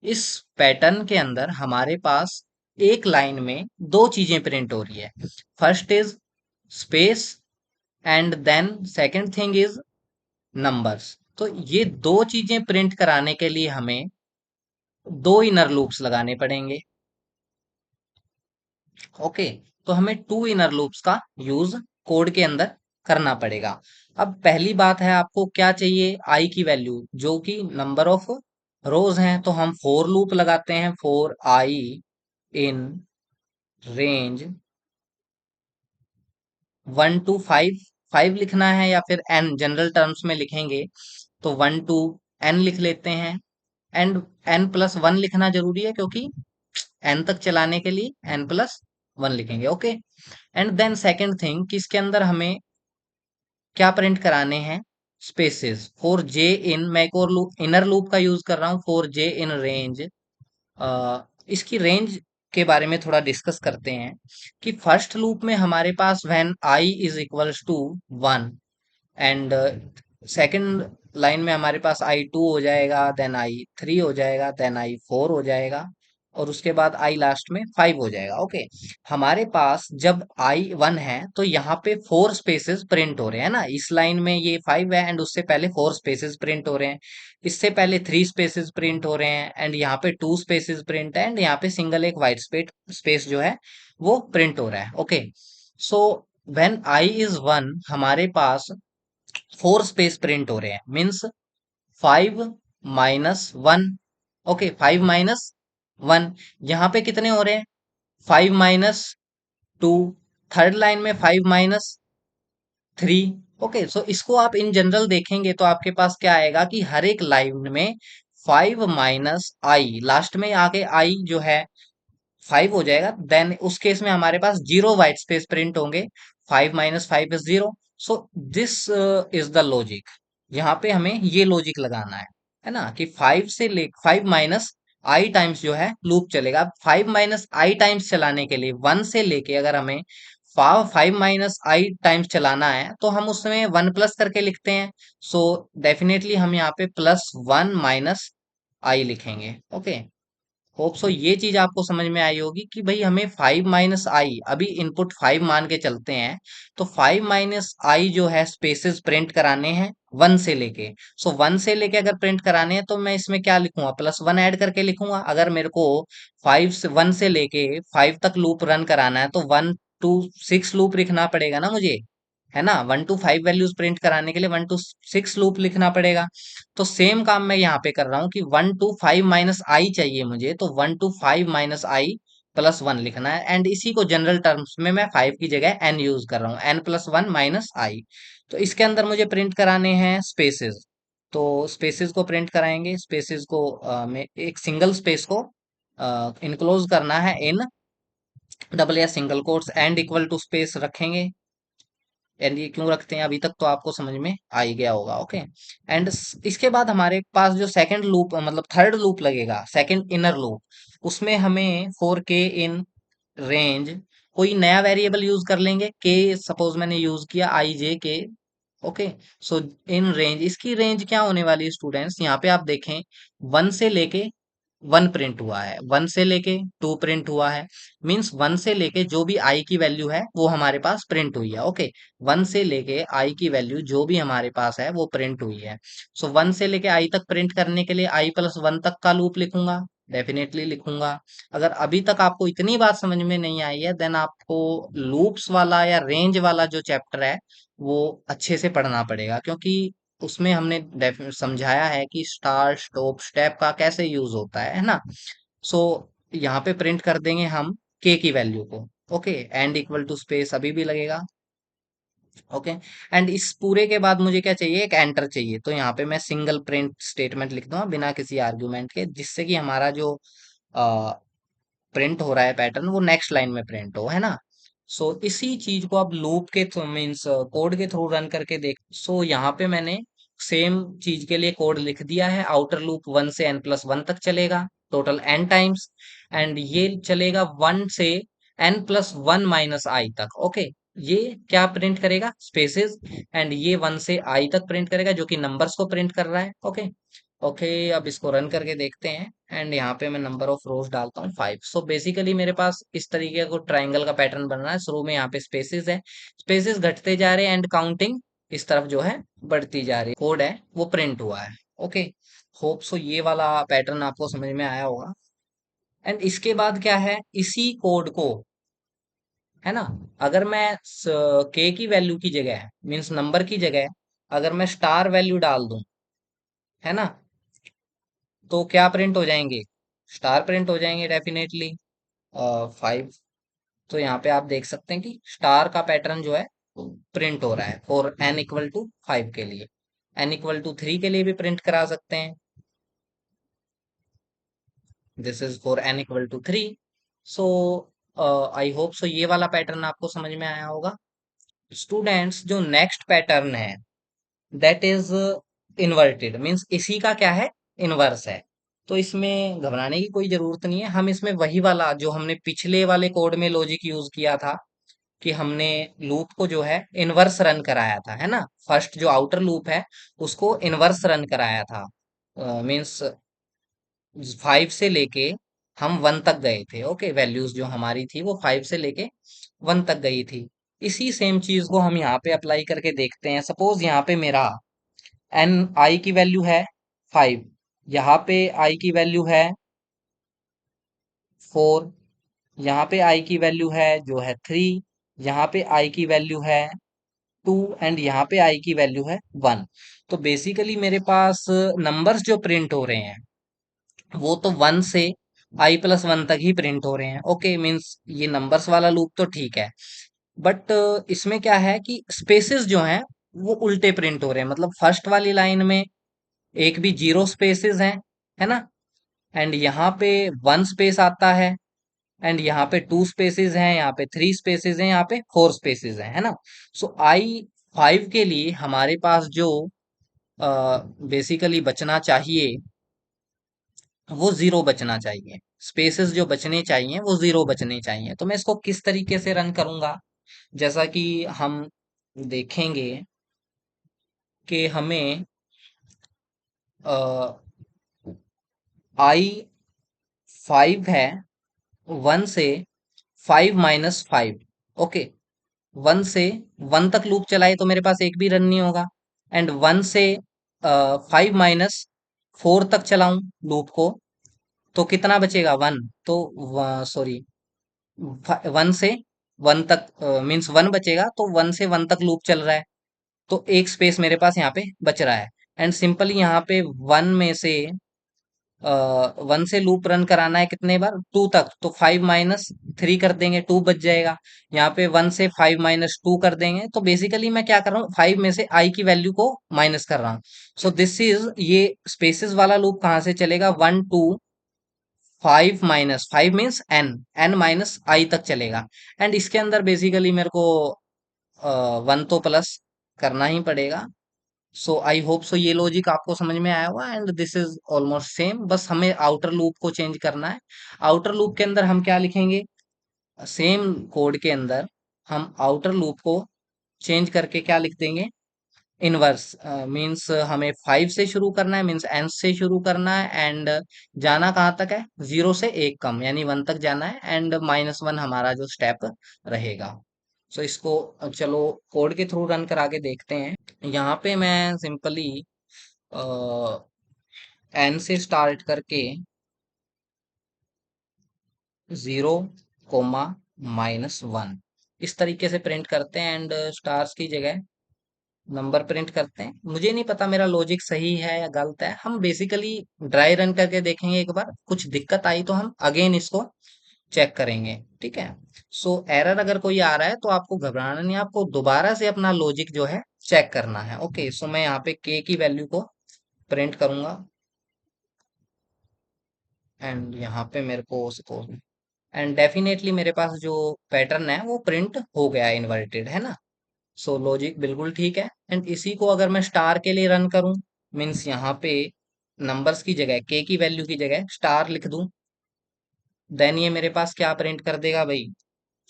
इस पैटर्न के अंदर हमारे पास एक लाइन में दो चीजें प्रिंट हो रही है। First is space and then second thing is numbers. तो ये दो चीजें प्रिंट कराने के लिए हमें दो इनर लूप्स लगाने पड़ेंगे। ओके, तो हमें टू इनर लूप्स का यूज कोड के अंदर करना पड़ेगा। अब पहली बात है, आपको क्या चाहिए, आई की वैल्यू जो कि नंबर ऑफ रोज हैं, तो हम फोर लूप लगाते हैं, four I in range 1 to 5। 5 लिखना है या फिर एन जनरल टर्म्स में लिखेंगे तो 1 to n लिख लेते हैं। एंड n+1 लिखना जरूरी है क्योंकि n तक चलाने के लिए n+1 लिखेंगे। Okay, and then second thing कि इसके अंदर हमें क्या प्रिंट कराने हैं, स्पेसेस। फॉर जे इन, मैं एक और लूप, इनर लूप का यूज कर रहा हूँ, फॉर जे इन रेंज। इसकी रेंज के बारे में थोड़ा डिस्कस करते हैं कि फर्स्ट लूप में हमारे पास when I is equals to 1 and second line में हमारे पास I2 हो जाएगा, देन I3 हो जाएगा, देन I4 हो जाएगा, और उसके बाद I लास्ट में 5 हो जाएगा। ओके, हमारे पास जब I1 है तो यहाँ पे फोर स्पेसेस प्रिंट हो रहे हैं ना, इस लाइन में ये 5 है एंड उससे पहले फोर स्पेसेस प्रिंट हो रहे हैं, इससे पहले थ्री स्पेसेस प्रिंट हो रहे हैं एंड यहाँ पे टू स्पेसेस प्रिंट है एंड यहाँ पे सिंगल एक व्हाइट स्पेस जो है वो प्रिंट हो रहा है। Okay, so when I is 1 हमारे पास फोर स्पेस प्रिंट हो रहे हैं, मीन्स 5 - 1। ओके, 5 - 1, यहाँ पे कितने हो रहे हैं, 5 - 2। थर्ड लाइन में 5 - 3। ओके, सो इसको आप इन जनरल देखेंगे तो आपके पास क्या आएगा कि हर एक लाइन में 5 - I, लास्ट में आके आई जो है 5 हो जाएगा, देन उस केस में हमारे पास जीरो व्हाइट स्पेस प्रिंट होंगे। 5 - 5 is 0। So this is the logic, यहाँ पे हमें ये लॉजिक लगाना है ना, कि 5 टाइम्स जो है लूप चलेगा। 5 - I टाइम्स चलाने के लिए 1 से लेके अगर हमें 5 - I टाइम्स चलाना है तो हम उसमें 1 प्लस करके लिखते हैं। सो डेफिनेटली हम यहाँ पे +1 - I लिखेंगे। ओके, होप सो ये चीज आपको समझ में आई होगी कि भाई हमें 5 - I, अभी इनपुट 5 मान के चलते हैं, तो 5 - I जो है स्पेसेस प्रिंट कराने हैं 1 से लेके। सो 1 से लेके अगर प्रिंट कराने हैं तो मैं इसमें क्या लिखूंगा, +1 ऐड करके लिखूंगा। अगर मेरे को 1 से लेके 5 तक लूप रन कराना है तो 1 to 6 लूप लिखना पड़ेगा ना मुझे। है ना। 1 to 5 वैल्यूज प्रिंट कराने के लिए 1 to 6 लूप लिखना पड़ेगा। तो सेम काम मैं यहाँ पे कर रहा हूँ कि 1 to 5 - i चाहिए मुझे, तो 1 to 5 - i+1 लिखना है। एंड इसी को जनरल टर्म्स में मैं 5 की जगह n यूज कर रहा हूँ, n+1 - i। तो इसके अंदर मुझे प्रिंट कराने हैं स्पेसेस। तो स्पेसेस को प्रिंट कराएंगे, स्पेसेस को में एक सिंगल स्पेस को इनक्लोज करना है इन डबल या single quotes, and equal to space रखेंगे। एंड ये क्यों रखते हैं अभी तक तो आपको समझ में आ ही गया होगा। ओके। एंड इसके बाद हमारे पास जो सेकंड लूप मतलब थर्ड लूप लगेगा, सेकंड इनर लूप, उसमें हमें फॉर के इन रेंज कोई नया वेरिएबल यूज कर लेंगे। के सपोज मैंने यूज किया i j k। Okay. So in range, इसकी रेंज क्या होने वाली है स्टूडेंट्स, यहाँ पे आप देखें 1 से लेके 1 प्रिंट हुआ है, 1 से लेके 2 प्रिंट हुआ है। मीन्स 1 से लेके जो भी i की वैल्यू है वो हमारे पास प्रिंट हुई है। ओके। 1 से लेके i की वैल्यू जो भी हमारे पास है वो प्रिंट हुई है। सो 1 से लेके i तक प्रिंट करने के लिए i+1 तक का लूप लिखूंगा, डेफिनेटली लिखूंगा। अगर अभी तक आपको इतनी बात समझ में नहीं आई है, देन आपको लूप्स वाला या रेंज वाला जो चैप्टर है वो अच्छे से पढ़ना पड़ेगा, क्योंकि उसमें हमने समझाया है कि स्टार स्टॉप स्टेप का कैसे यूज होता है ना। सो यहाँ पे प्रिंट कर देंगे हम के की वैल्यू को। Okay. And equal to space अभी भी लगेगा। ओके। एंड इस पूरे के बाद मुझे क्या चाहिए, एक एंटर चाहिए। तो यहाँ पे मैं सिंगल प्रिंट स्टेटमेंट लिख दूंगा बिना किसी आर्ग्यूमेंट के, जिससे कि हमारा जो प्रिंट हो रहा है पैटर्न वो नेक्स्ट लाइन में प्रिंट हो, है ना। सो इसी चीज को अब लूप के थ्रू मीन्स कोड के थ्रू रन करके देख। सो यहाँ पे मैंने सेम चीज के लिए कोड लिख दिया है। आउटर लूप 1 से n+1 तक चलेगा, टोटल n टाइम्स। एंड ये चलेगा 1 से n+1 - i तक। ओके। ये क्या प्रिंट करेगा, स्पेसेस। एंड ये 1 से i तक प्रिंट करेगा, जो कि नंबर्स को प्रिंट कर रहा है। ओके। ओके। अब इसको रन करके देखते हैं। एंड यहाँ पे मैं नंबर ऑफ रोज डालता हूँ 5। सो बेसिकली मेरे पास इस तरीके का ट्राइंगल का पैटर्न बन रहा है। शुरू में यहाँ पे स्पेसेस है, स्पेसेस घटते जा रहे हैं, एंड काउंटिंग इस तरफ जो है बढ़ती जा रही है। कोड है वो प्रिंट हुआ है। ओके। होप सो ये वाला पैटर्न आपको समझ में आया होगा। एंड इसके बाद क्या है, इसी कोड को, है ना, अगर मैं के की वैल्यू की जगह मीन्स नंबर की जगह अगर मैं स्टार वैल्यू डाल दूं, है ना, तो क्या प्रिंट हो जाएंगे, स्टार प्रिंट हो जाएंगे डेफिनेटली। 5। तो यहाँ पे आप देख सकते हैं कि स्टार का पैटर्न जो है प्रिंट हो रहा है फॉर n=5 के लिए। n=3 के लिए भी प्रिंट करा सकते हैं। This is for n=3। So I hope so ये वाला पैटर्न आपको समझ में आया होगा। स्टूडेंट्स, जो नेक्स्ट पैटर्न है दैट इज इन्वर्टेड, मीन्स इसी का क्या है, इनवर्स है। तो इसमें घबराने की कोई जरूरत नहीं है। हम इसमें वही वाला जो हमने पिछले वाले कोड में लॉजिक यूज किया था, कि हमने लूप को जो है इनवर्स रन कराया था, है ना। फर्स्ट जो आउटर लूप है उसको इनवर्स रन कराया था। मीन्स 5 से लेके हम 1 तक गए थे। ओके। वैल्यूज जो हमारी थी वो 5 से लेके 1 तक गई थी। इसी सेम चीज को हम यहाँ पे अप्लाई करके देखते हैं। सपोज यहाँ पे मेरा एन आई की वैल्यू है 5, यहाँ पे आई की वैल्यू है 4, यहाँ पे आई की वैल्यू है जो है 3, यहाँ पे आई की वैल्यू है 2, एंड यहाँ पे आई की वैल्यू है 1। तो बेसिकली मेरे पास नंबर्स जो प्रिंट हो रहे हैं वो तो 1 से i+1 तक ही प्रिंट हो रहे हैं। ओके। मीन्स ये नंबर्स वाला लूप तो ठीक है, बट इसमें क्या है कि स्पेसेस जो हैं वो उल्टे प्रिंट हो रहे हैं। मतलब फर्स्ट वाली लाइन में एक भी 0 स्पेसेस हैं, है ना। एंड यहाँ पे 1 स्पेस आता है, एंड यहाँ पे 2 स्पेसेस हैं, यहाँ पे 3 स्पेसेस हैं, यहाँ पे 4 स्पेसेस हैं, है ना। सो i5 के लिए हमारे पास जो बेसिकली बचना चाहिए वो 0 बचना चाहिए। स्पेसेस जो बचने चाहिए वो 0 बचने चाहिए। तो मैं इसको किस तरीके से रन करूंगा, जैसा कि हम देखेंगे कि हमें i5 है 1 से 5 - 5। ओके। 1 से 1 तक लूप चलाए तो मेरे पास एक भी रन नहीं होगा। एंड 1 से 5 - 4 तक चलाऊं लूप को तो कितना बचेगा, 1। तो सॉरी, 1 से वन तक मीन्स वन बचेगा, तो वन से वन तक लूप चल रहा है, तो एक स्पेस मेरे पास यहाँ पे बच रहा है। एंड सिंपली यहाँ पे वन में से वन से लूप रन कराना है कितने बार, टू तक, तो फाइव माइनस थ्री कर देंगे, टू बच जाएगा। यहाँ पे वन से फाइव माइनस टू कर देंगे, तो बेसिकली मैं क्या कर रहा हूँ, फाइव में से आई की वैल्यू को माइनस कर रहा हूँ। सो दिस इज, ये स्पेसेस वाला लूप कहाँ से चलेगा, one two five minus five means N, N minus I तक चलेगा। एंड इसके अंदर बेसिकली मेरे को वन तो प्लस करना ही पड़ेगा। सो आई होप सो ये लॉजिक आपको समझ में आया होगा, and this is almost same, बस हमें आउटर लूप को चेंज करना है। आउटर लूप के अंदर हम क्या लिखेंगे, सेम कोड के अंदर हम आउटर लूप को चेंज करके क्या लिख देंगे, इनवर्स, मीन्स हमें फाइव से शुरू करना है, मीन्स एन से शुरू करना है, एंड जाना कहाँ तक है, जीरो से एक कम यानी वन तक जाना है, एंड माइनस वन हमारा जो स्टेप रहेगा। सो इसको चलो कोड के थ्रू रन करा के देखते हैं। यहाँ पे मैं सिंपली एन से स्टार्ट करके जीरो कोमा माइनस वन इस तरीके से प्रिंट करते हैं, एंड स्टार्स की जगह नंबर प्रिंट करते हैं। मुझे नहीं पता मेरा लॉजिक सही है या गलत है, हम बेसिकली ड्राई रन करके देखेंगे एक बार, कुछ दिक्कत आई तो हम अगेन इसको चेक करेंगे, ठीक है। सो एरर अगर कोई आ रहा है तो आपको घबराना नहीं, आपको दोबारा से अपना लॉजिक जो है चेक करना है। ओके, सो मैं यहाँ पे के की वैल्यू को प्रिंट करूंगा, एंड यहाँ पे मेरे को सपोज, एंड डेफिनेटली मेरे पास जो पैटर्न है वो प्रिंट हो गया है, इन्वर्टेड है ना। सो लॉजिक बिल्कुल ठीक है। एंड इसी को अगर मैं स्टार के लिए रन करूं, मीन्स यहाँ पे नंबर्स की जगह, के की वैल्यू की जगह स्टार लिख दूं, देन ये मेरे पास क्या प्रिंट कर देगा भाई,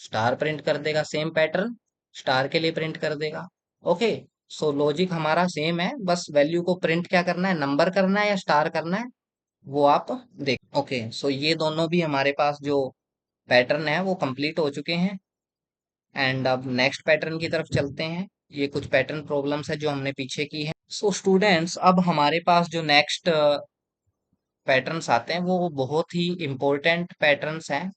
स्टार प्रिंट कर देगा, सेम पैटर्न स्टार के लिए प्रिंट कर देगा। ओके, सो लॉजिक हमारा सेम है, बस वैल्यू को प्रिंट क्या करना है, नंबर करना है या स्टार करना है, वो आप देख। ओके, सो ये दोनों भी हमारे पास जो पैटर्न है वो कंप्लीट हो चुके हैं, एंड अब नेक्स्ट पैटर्न की तरफ चलते हैं। ये कुछ पैटर्न प्रॉब्लम्स है जो हमने पीछे की है। सो स्टूडेंट्स, अब हमारे पास जो नेक्स्ट पैटर्न्स आते हैं वो बहुत ही इम्पोर्टेंट पैटर्न्स हैं।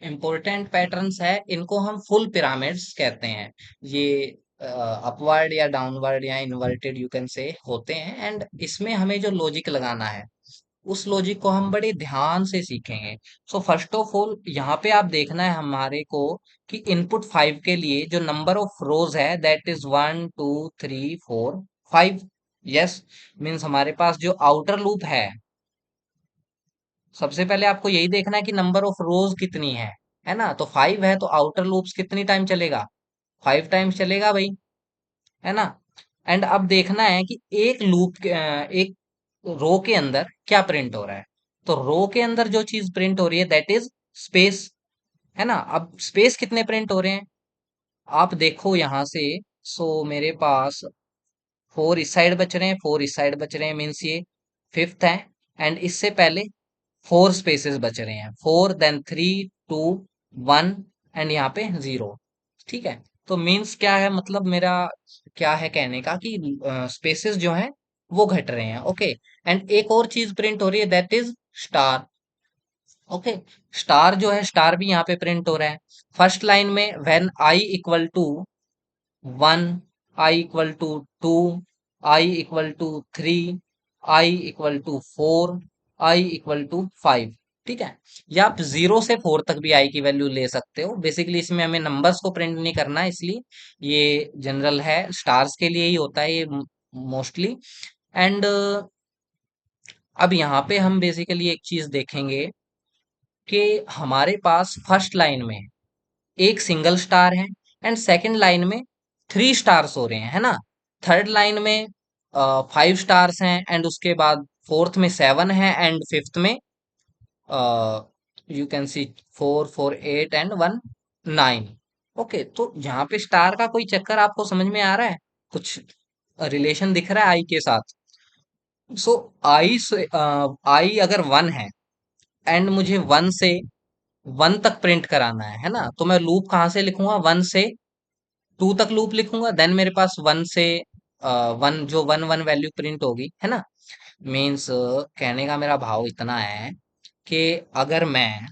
इम्पोर्टेंट पैटर्न्स है, इनको हम फुल पिरामिड्स कहते हैं। ये अपवर्ड या डाउनवर्ड या इन्वर्टेड यू कैन से होते हैं, एंड इसमें हमें जो लॉजिक लगाना है उस लॉजिक को हम बड़े ध्यान से सीखेंगे। सो फर्स्ट ऑफ ऑल यहाँ पे आप देखना है हमारे को कि इनपुट फाइव के लिए जो नंबर ऑफ रोज है that is one two three four five. Yes, means हमारे पास जो आउटर लूप सबसे पहले आपको यही देखना है कि नंबर ऑफ रोज कितनी है ना। तो फाइव है तो आउटर लूप्स कितनी टाइम चलेगा, फाइव टाइम्स चलेगा भाई, है ना। एंड अब देखना है कि एक लूप के एक रो के अंदर क्या प्रिंट हो रहा है। तो रो के अंदर जो चीज प्रिंट हो रही है दैट इज स्पेस, है ना। अब स्पेस कितने प्रिंट हो रहे हैं आप देखो यहां से। सो मेरे पास फोर इस साइड बच रहे हैं, फोर इस साइड बच रहे हैं, मीन्स ये फिफ्थ है। एंड इससे पहले फोर स्पेसेस बच रहे हैं, four then three two one, and यहाँ पे जीरो, ठीक है। तो मीन्स क्या है, मतलब मेरा क्या है कहने का कि स्पेसेस जो हैं वो घट रहे हैं। ओके, एंड एक और चीज प्रिंट हो रही है that is star. Okay, star जो है, स्टार भी यहाँ पे प्रिंट हो रहा है। फर्स्ट लाइन में when I equal to one, I equal to two, I equal to three, I equal to four, I equal to five, ठीक है। या आप जीरो से फोर तक भी आई की वैल्यू ले सकते हो। बेसिकली इसमें हमें नंबर्स को प्रिंट नहीं करना है, इसलिए ये जनरल है, स्टार्स के लिए ही होता है ये मोस्टली। एंड अब यहाँ पे हम बेसिकली एक चीज देखेंगे कि हमारे पास फर्स्ट लाइन में एक सिंगल स्टार है, एंड सेकंड लाइन में थ्री स्टार्स हो रहे हैं, है ना। थर्ड लाइन में फाइव स्टार्स हैं, एंड उसके बाद फोर्थ में सेवन है, एंड फिफ्थ में you can see four four eight and one nine. Okay, तो यहाँ पे स्टार का कोई चक्कर आपको समझ में आ रहा है, कुछ रिलेशन दिख रहा है आई के साथ। सो आई से आई अगर वन है एंड मुझे वन से वन तक प्रिंट कराना है ना, तो मैं लूप कहाँ से लिखूंगा, वन से टू तक लूप लिखूंगा, देन मेरे पास वन से वन, जो वन वन वैल्यू प्रिंट होगी, है ना। मीन्स कहने का मेरा भाव इतना है कि अगर मैं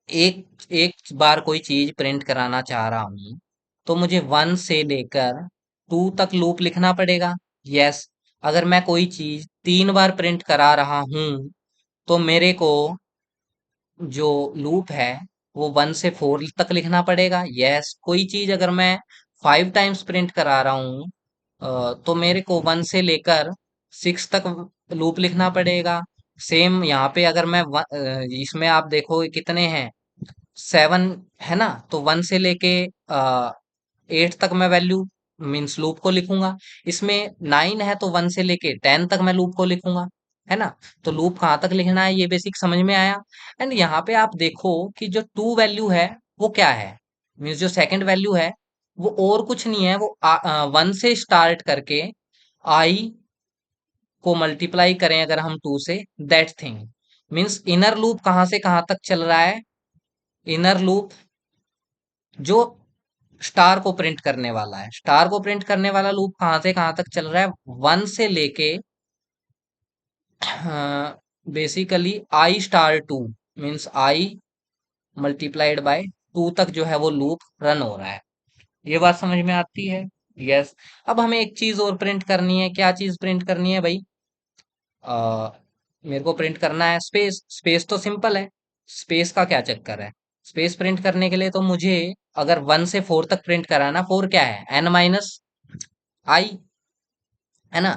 एक एक बार कोई चीज प्रिंट कराना चाह रहा हूं तो मुझे 1 से लेकर 2 तक लूप लिखना पड़ेगा। यस। अगर मैं कोई चीज 3 बार प्रिंट करा रहा हूं तो मेरे को जो लूप है वो 1 से 4 तक लिखना पड़ेगा। यस। कोई चीज अगर मैं 5 टाइम्स प्रिंट करा रहा हूँ तो मेरे को 1 से लेकर 6 तक लूप लिखना पड़ेगा। सेम यहाँ पे अगर मैं इसमें आप देखो कितने हैं, 7 है ना, तो 1 से लेके 8 तक मैं वैल्यू मीन्स लूप को लिखूंगा। इसमें 9 है तो 1 से लेके 10 तक मैं लूप को लिखूंगा, है ना। तो लूप कहाँ तक लिखना है ये बेसिक समझ में आया। एंड यहाँ पे आप देखो कि जो 2 वैल्यू है वो क्या है, मीन्स जो सेकंड वैल्यू है वो और कुछ नहीं है, वो 1 से स्टार्ट करके आई को मल्टीप्लाई करें अगर हम 2 से, that thing means inner loop कहाँ से कहाँ तक चल रहा है। इनर लूप जो स्टार को प्रिंट करने वाला है, स्टार को प्रिंट करने वाला लूप कहाँ से कहाँ तक चल रहा है, 1 से लेके basically I*2 means I multiplied by 2 तक जो है वो लूप रन हो रहा है। ये बात समझ में आती है। यस। अब हमें एक चीज और प्रिंट करनी है। क्या चीज प्रिंट करनी है भाई? आ, मेरे को प्रिंट करना है स्पेस। स्पेस तो सिंपल है, स्पेस का क्या चक्कर है। स्पेस प्रिंट करने के लिए तो मुझे अगर 1 से 4 तक प्रिंट कराना, 4 क्या है, n-i, है ना।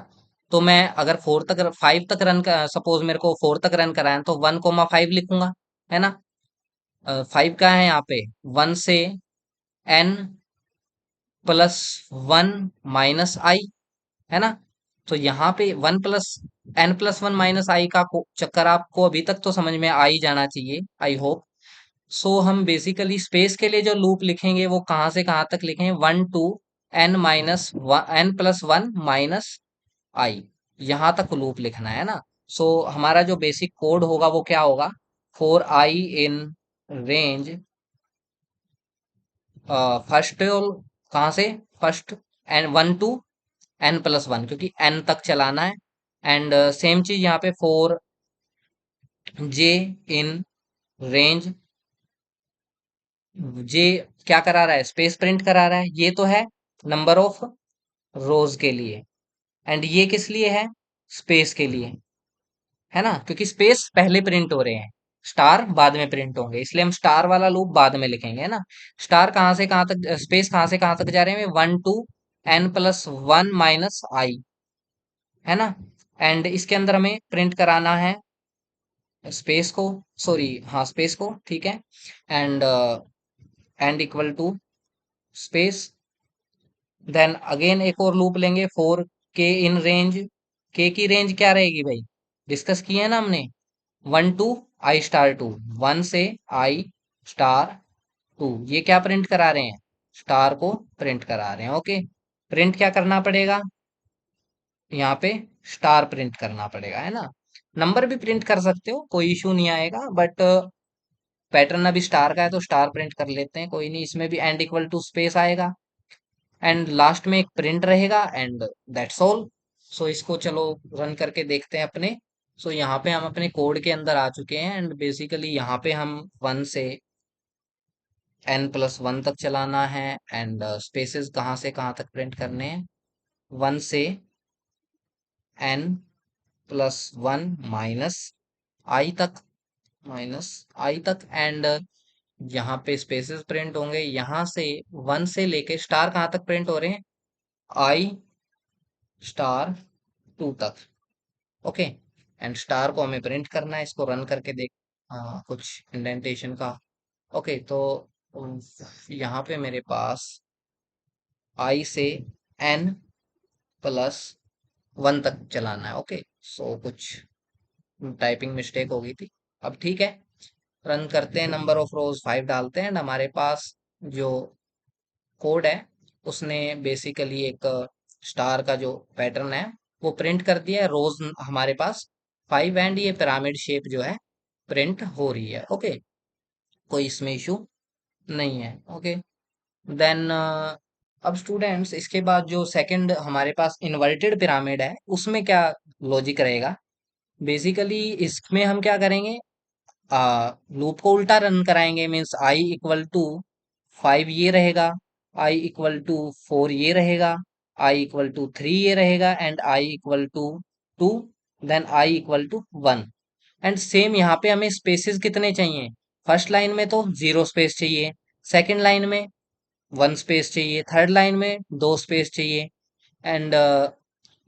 तो मैं अगर 5 तक रन कर, सपोज मेरे को 4 तक रन कराना है तो 1,5 लिखूंगा, है ना। 5 का है यहाँ पे, 1 से n+1 - i, है ना। तो यहाँ पे 1+n+1 - i का चक्कर आपको अभी तक तो समझ में आ ही जाना चाहिए, आई होप। सो हम बेसिकली स्पेस के लिए जो लूप लिखेंगे वो कहाँ से कहाँ तक लिखेंगे, 1 to n-1 n+1 - i, यहाँ तक लूप लिखना है ना। सो हमारा जो बेसिक कोड होगा वो क्या होगा, for I in range first, कहाँ से, फर्स्ट एन 1 to n+1, क्योंकि n तक चलाना है। एंड सेम चीज यहाँ पे फॉर जे इन रेंज, जे क्या करा रहा है, स्पेस प्रिंट करा रहा है, ये तो है नंबर ऑफ रोज के लिए। एंड ये किस लिए है, स्पेस के लिए, है ना, क्योंकि स्पेस पहले प्रिंट हो रहे हैं, स्टार बाद में प्रिंट होंगे, इसलिए हम स्टार वाला लूप बाद में लिखेंगे, है ना। स्टार कहाँ से कहाँ तक, स्पेस कहाँ से कहाँ तक जा रहे हैं, 1 to n+1 - i, है ना। एंड इसके अंदर हमें प्रिंट कराना है स्पेस को, सॉरी हाँ स्पेस को, ठीक है। And and equal to space, then again एक और लूप लेंगे फॉर के इन रेंज। के की रेंज क्या रहेगी भाई, डिस्कस किया है ना हमने, 1 to i*2, 1 से i*2, ये क्या प्रिंट करा रहे हैं, स्टार को प्रिंट करा रहे हैं। ओके, प्रिंट क्या करना पड़ेगा यहाँ पे, स्टार प्रिंट करना पड़ेगा, है ना। नंबर भी प्रिंट कर सकते हो, कोई इशू नहीं आएगा, बट पैटर्न अभी स्टार का है तो स्टार प्रिंट कर लेते हैं, कोई नहीं। इसमें भी एंड इक्वल टू स्पेस आएगा एंड लास्ट में एक प्रिंट रहेगा एंड दैट्स ऑल। सो इसको चलो रन करके देखते हैं अपने। सो यहाँ पे हम अपने कोड के अंदर आ चुके हैं एंड बेसिकली यहाँ पे हम 1 से n+1 तक चलाना है एंड स्पेसेस कहाँ से कहाँ तक प्रिंट करने हैं, 1 से n+1 -i तक, -i तक। एंड यहाँ पे स्पेसेस प्रिंट होंगे, यहाँ से 1 से लेके स्टार कहाँ तक प्रिंट हो रहे हैं, i*2 तक। ओके, एंड स्टार को हमें प्रिंट करना है, इसको रन करके देख, कुछ इंडेंटेशन का। ओके, तो उम, यहाँ पे मेरे पास i से n+1 तक चलाना है। ओके, सो कुछ टाइपिंग मिस्टेक हो गई थी, अब ठीक है। रन करते हैं, नंबर ऑफ रोज 5 डालते हैं एंड हमारे पास जो कोड है उसने बेसिकली एक स्टार का जो पैटर्न है वो प्रिंट कर दिया है, रोज हमारे पास 5 एंड ये पिरामिड शेप जो है प्रिंट हो रही है। ओके, कोई इसमें इशू नहीं है। ओके, देन अब स्टूडेंट्स इसके बाद जो सेकंड हमारे पास इन्वर्टेड पिरामिड है उसमें क्या लॉजिक रहेगा। बेसिकली इसमें हम क्या करेंगे, लूप को उल्टा रन कराएंगे, मीन्स आई इक्वल टू 5 ये रहेगा, आई इक्वल टू 4 ये रहेगा, आई इक्वल टू 3 ये रहेगा, and I equal to 2, then I equal to 1। And same यहाँ पे हमें स्पेसेस कितने चाहिए? फर्स्ट लाइन में तो 0 स्पेस चाहिए, सेकंड लाइन में 1 स्पेस चाहिए, थर्ड लाइन में 2 स्पेस चाहिए, एंड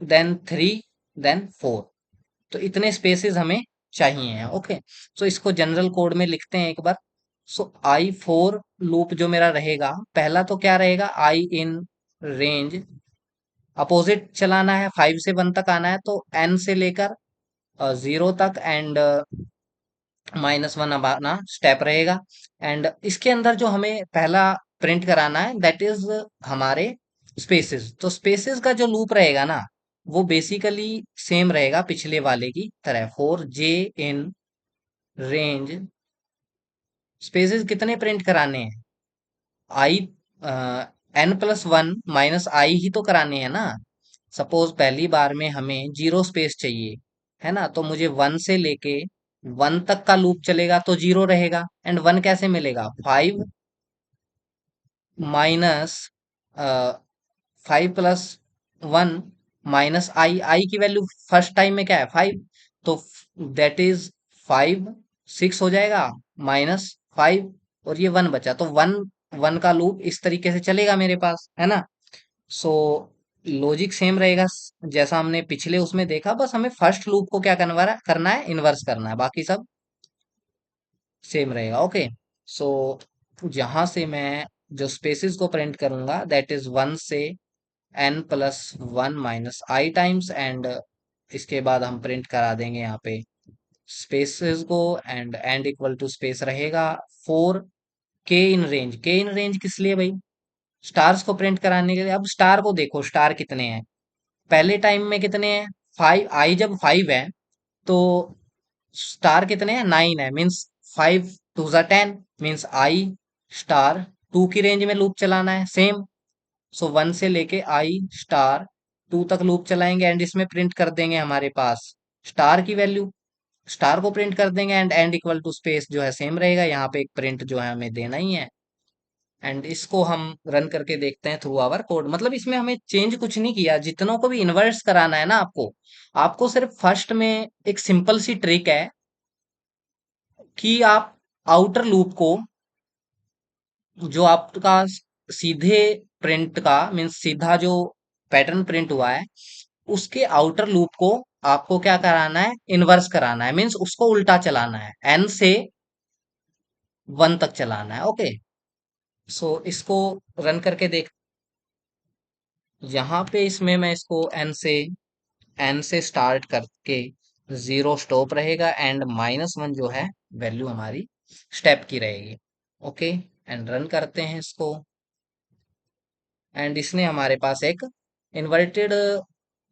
देन 3, देन 4। तो इतने स्पेसेस हमें चाहिए हैं। ओके, सो इसको जनरल कोड में लिखते हैं एक बार। सो आई फोर लूप जो मेरा रहेगा, पहला तो क्या रहेगा, आई इन रेंज अपोजिट चलाना है, 5 से 1 तक आना है, तो एन से लेकर 0 तक, एंड -1 अब आना स्टेप रहेगा। एंड इसके अंदर जो हमें पहला प्रिंट कराना है, दैट इज हमारे स्पेसेस। तो स्पेसेस का जो लूप रहेगा ना, वो बेसिकली सेम रहेगा पिछले वाले की तरह, 4 जे इन रेंज। स्पेसेस कितने प्रिंट कराने हैं? आई n+1 -i ही तो कराने हैं ना। सपोज पहली बार में हमें 0 स्पेस चाहिए, है ना, तो मुझे 1 से लेके 1 तक का लूप चलेगा तो 0 रहेगा, एंड 1 कैसे मिलेगा? 5 माइनस 5+1 -i की वैल्यू फर्स्ट टाइम में क्या है? 5। तो दैट इज 5, 6 हो जाएगा, -5, और ये 1 बचा, तो 1 का लूप इस तरीके से चलेगा मेरे पास, है ना। सो लॉजिक सेम रहेगा जैसा हमने पिछले उसमें देखा, बस हमें फर्स्ट लूप को क्या करना है, इन्वर्स करना है, बाकी सब सेम रहेगा। ओके, सो यहाँ से मैं जो स्पेसिस को प्रिंट करूंगा, दैट इज 1 से n+1 -i टाइम्स, एंड इसके बाद हम प्रिंट करा देंगे यहाँ पे स्पेसेस को, एंड इक्वल टू स्पेस रहेगा 4 के इन रेंज। के इन रेंज किस लिए भाई? स्टार्स को प्रिंट कराने के लिए। अब स्टार को देखो, स्टार कितने हैं पहले टाइम में? कितने हैं? 5। आई जब 5 है, तो स्टार कितने हैं? 9 है, मीन्स 5 2 10, मीन्स आई स्टार 2 की रेंज में लूप चलाना है सेम। सो 1 से लेके आई स्टार 2 तक लूप चलाएंगे, एंड इसमें प्रिंट कर देंगे हमारे पास स्टार की वैल्यू, स्टार को प्रिंट कर देंगे, एंड इक्वल टू स्पेस जो है सेम रहेगा, यहाँ पे एक प्रिंट जो है हमें देना ही है। एंड इसको हम रन करके देखते हैं थ्रू आवर कोड। मतलब इसमें हमें चेंज कुछ नहीं किया, जितनों को भी इन्वर्स कराना है ना आपको, आपको सिर्फ फर्स्ट में एक सिंपल सी ट्रिक है कि आप आउटर लूप को, जो आपका सीधे प्रिंट का मीन्स सीधा जो पैटर्न प्रिंट हुआ है, उसके आउटर लूप को आपको क्या कराना है, इन्वर्स कराना है, मीन्स उसको उल्टा चलाना है, एन से 1 तक चलाना है। ओके, सो इसको रन करके देख। यहाँ पे इसमें मैं इसको एन से स्टार्ट करके 0 स्टॉप रहेगा, एंड -1 जो है वैल्यू हमारी स्टेप की रहेगी। ओके, एंड रन करते हैं इसको, एंड इसने हमारे पास एक इन्वर्टेड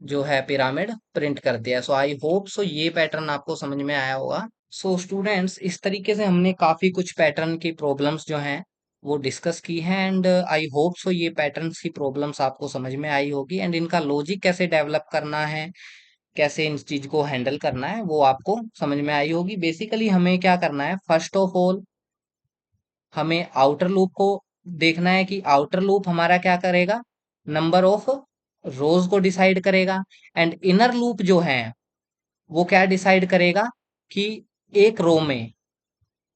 जो है पिरामिड प्रिंट कर दिया। सो आई होप सो ये पैटर्न आपको समझ में आया होगा। सो स्टूडेंट्स, इस तरीके से हमने काफी कुछ पैटर्न की प्रॉब्लम्स जो हैं वो डिस्कस की हैं, एंड आई होप सो ये पैटर्न्स की प्रॉब्लम्स आपको समझ में आई होगी, एंड इनका लॉजिक कैसे डेवलप करना है, कैसे इन चीज को हैंडल करना है, वो आपको समझ में आई होगी। बेसिकली हमें क्या करना है, फर्स्ट ऑफ ऑल हमें आउटर लूप को देखना है कि आउटर लूप हमारा क्या करेगा, नंबर ऑफ रोज को डिसाइड करेगा, एंड इनर लूप जो है वो क्या डिसाइड करेगा कि एक रो में,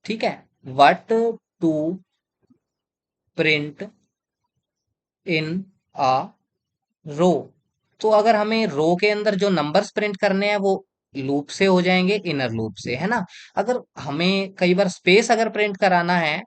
ठीक है, what to print in a रो। तो अगर हमें रो के अंदर जो नंबर्स प्रिंट करने हैं वो लूप से हो जाएंगे, इनर लूप से, है ना। अगर हमें कई बार स्पेस अगर प्रिंट कराना है,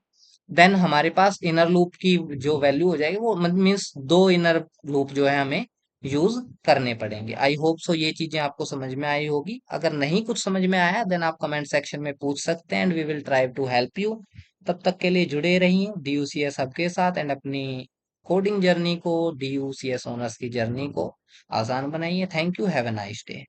देन हमारे पास इनर लूप की जो वैल्यू हो जाएगी वो मीन्स 2 इनर लूप जो है हमें यूज करने पड़ेंगे। आई होप सो ये चीजें आपको समझ में आई होगी। अगर नहीं कुछ समझ में आया, देन आप कमेंट सेक्शन में पूछ सकते हैं, and we will try to help you. तब तक के लिए जुड़े रहिए DUCS हब के साथ, एंड अपनी कोडिंग जर्नी को, DUCS ऑनर्स की जर्नी को आसान बनाइए। Thank you, have a nice day.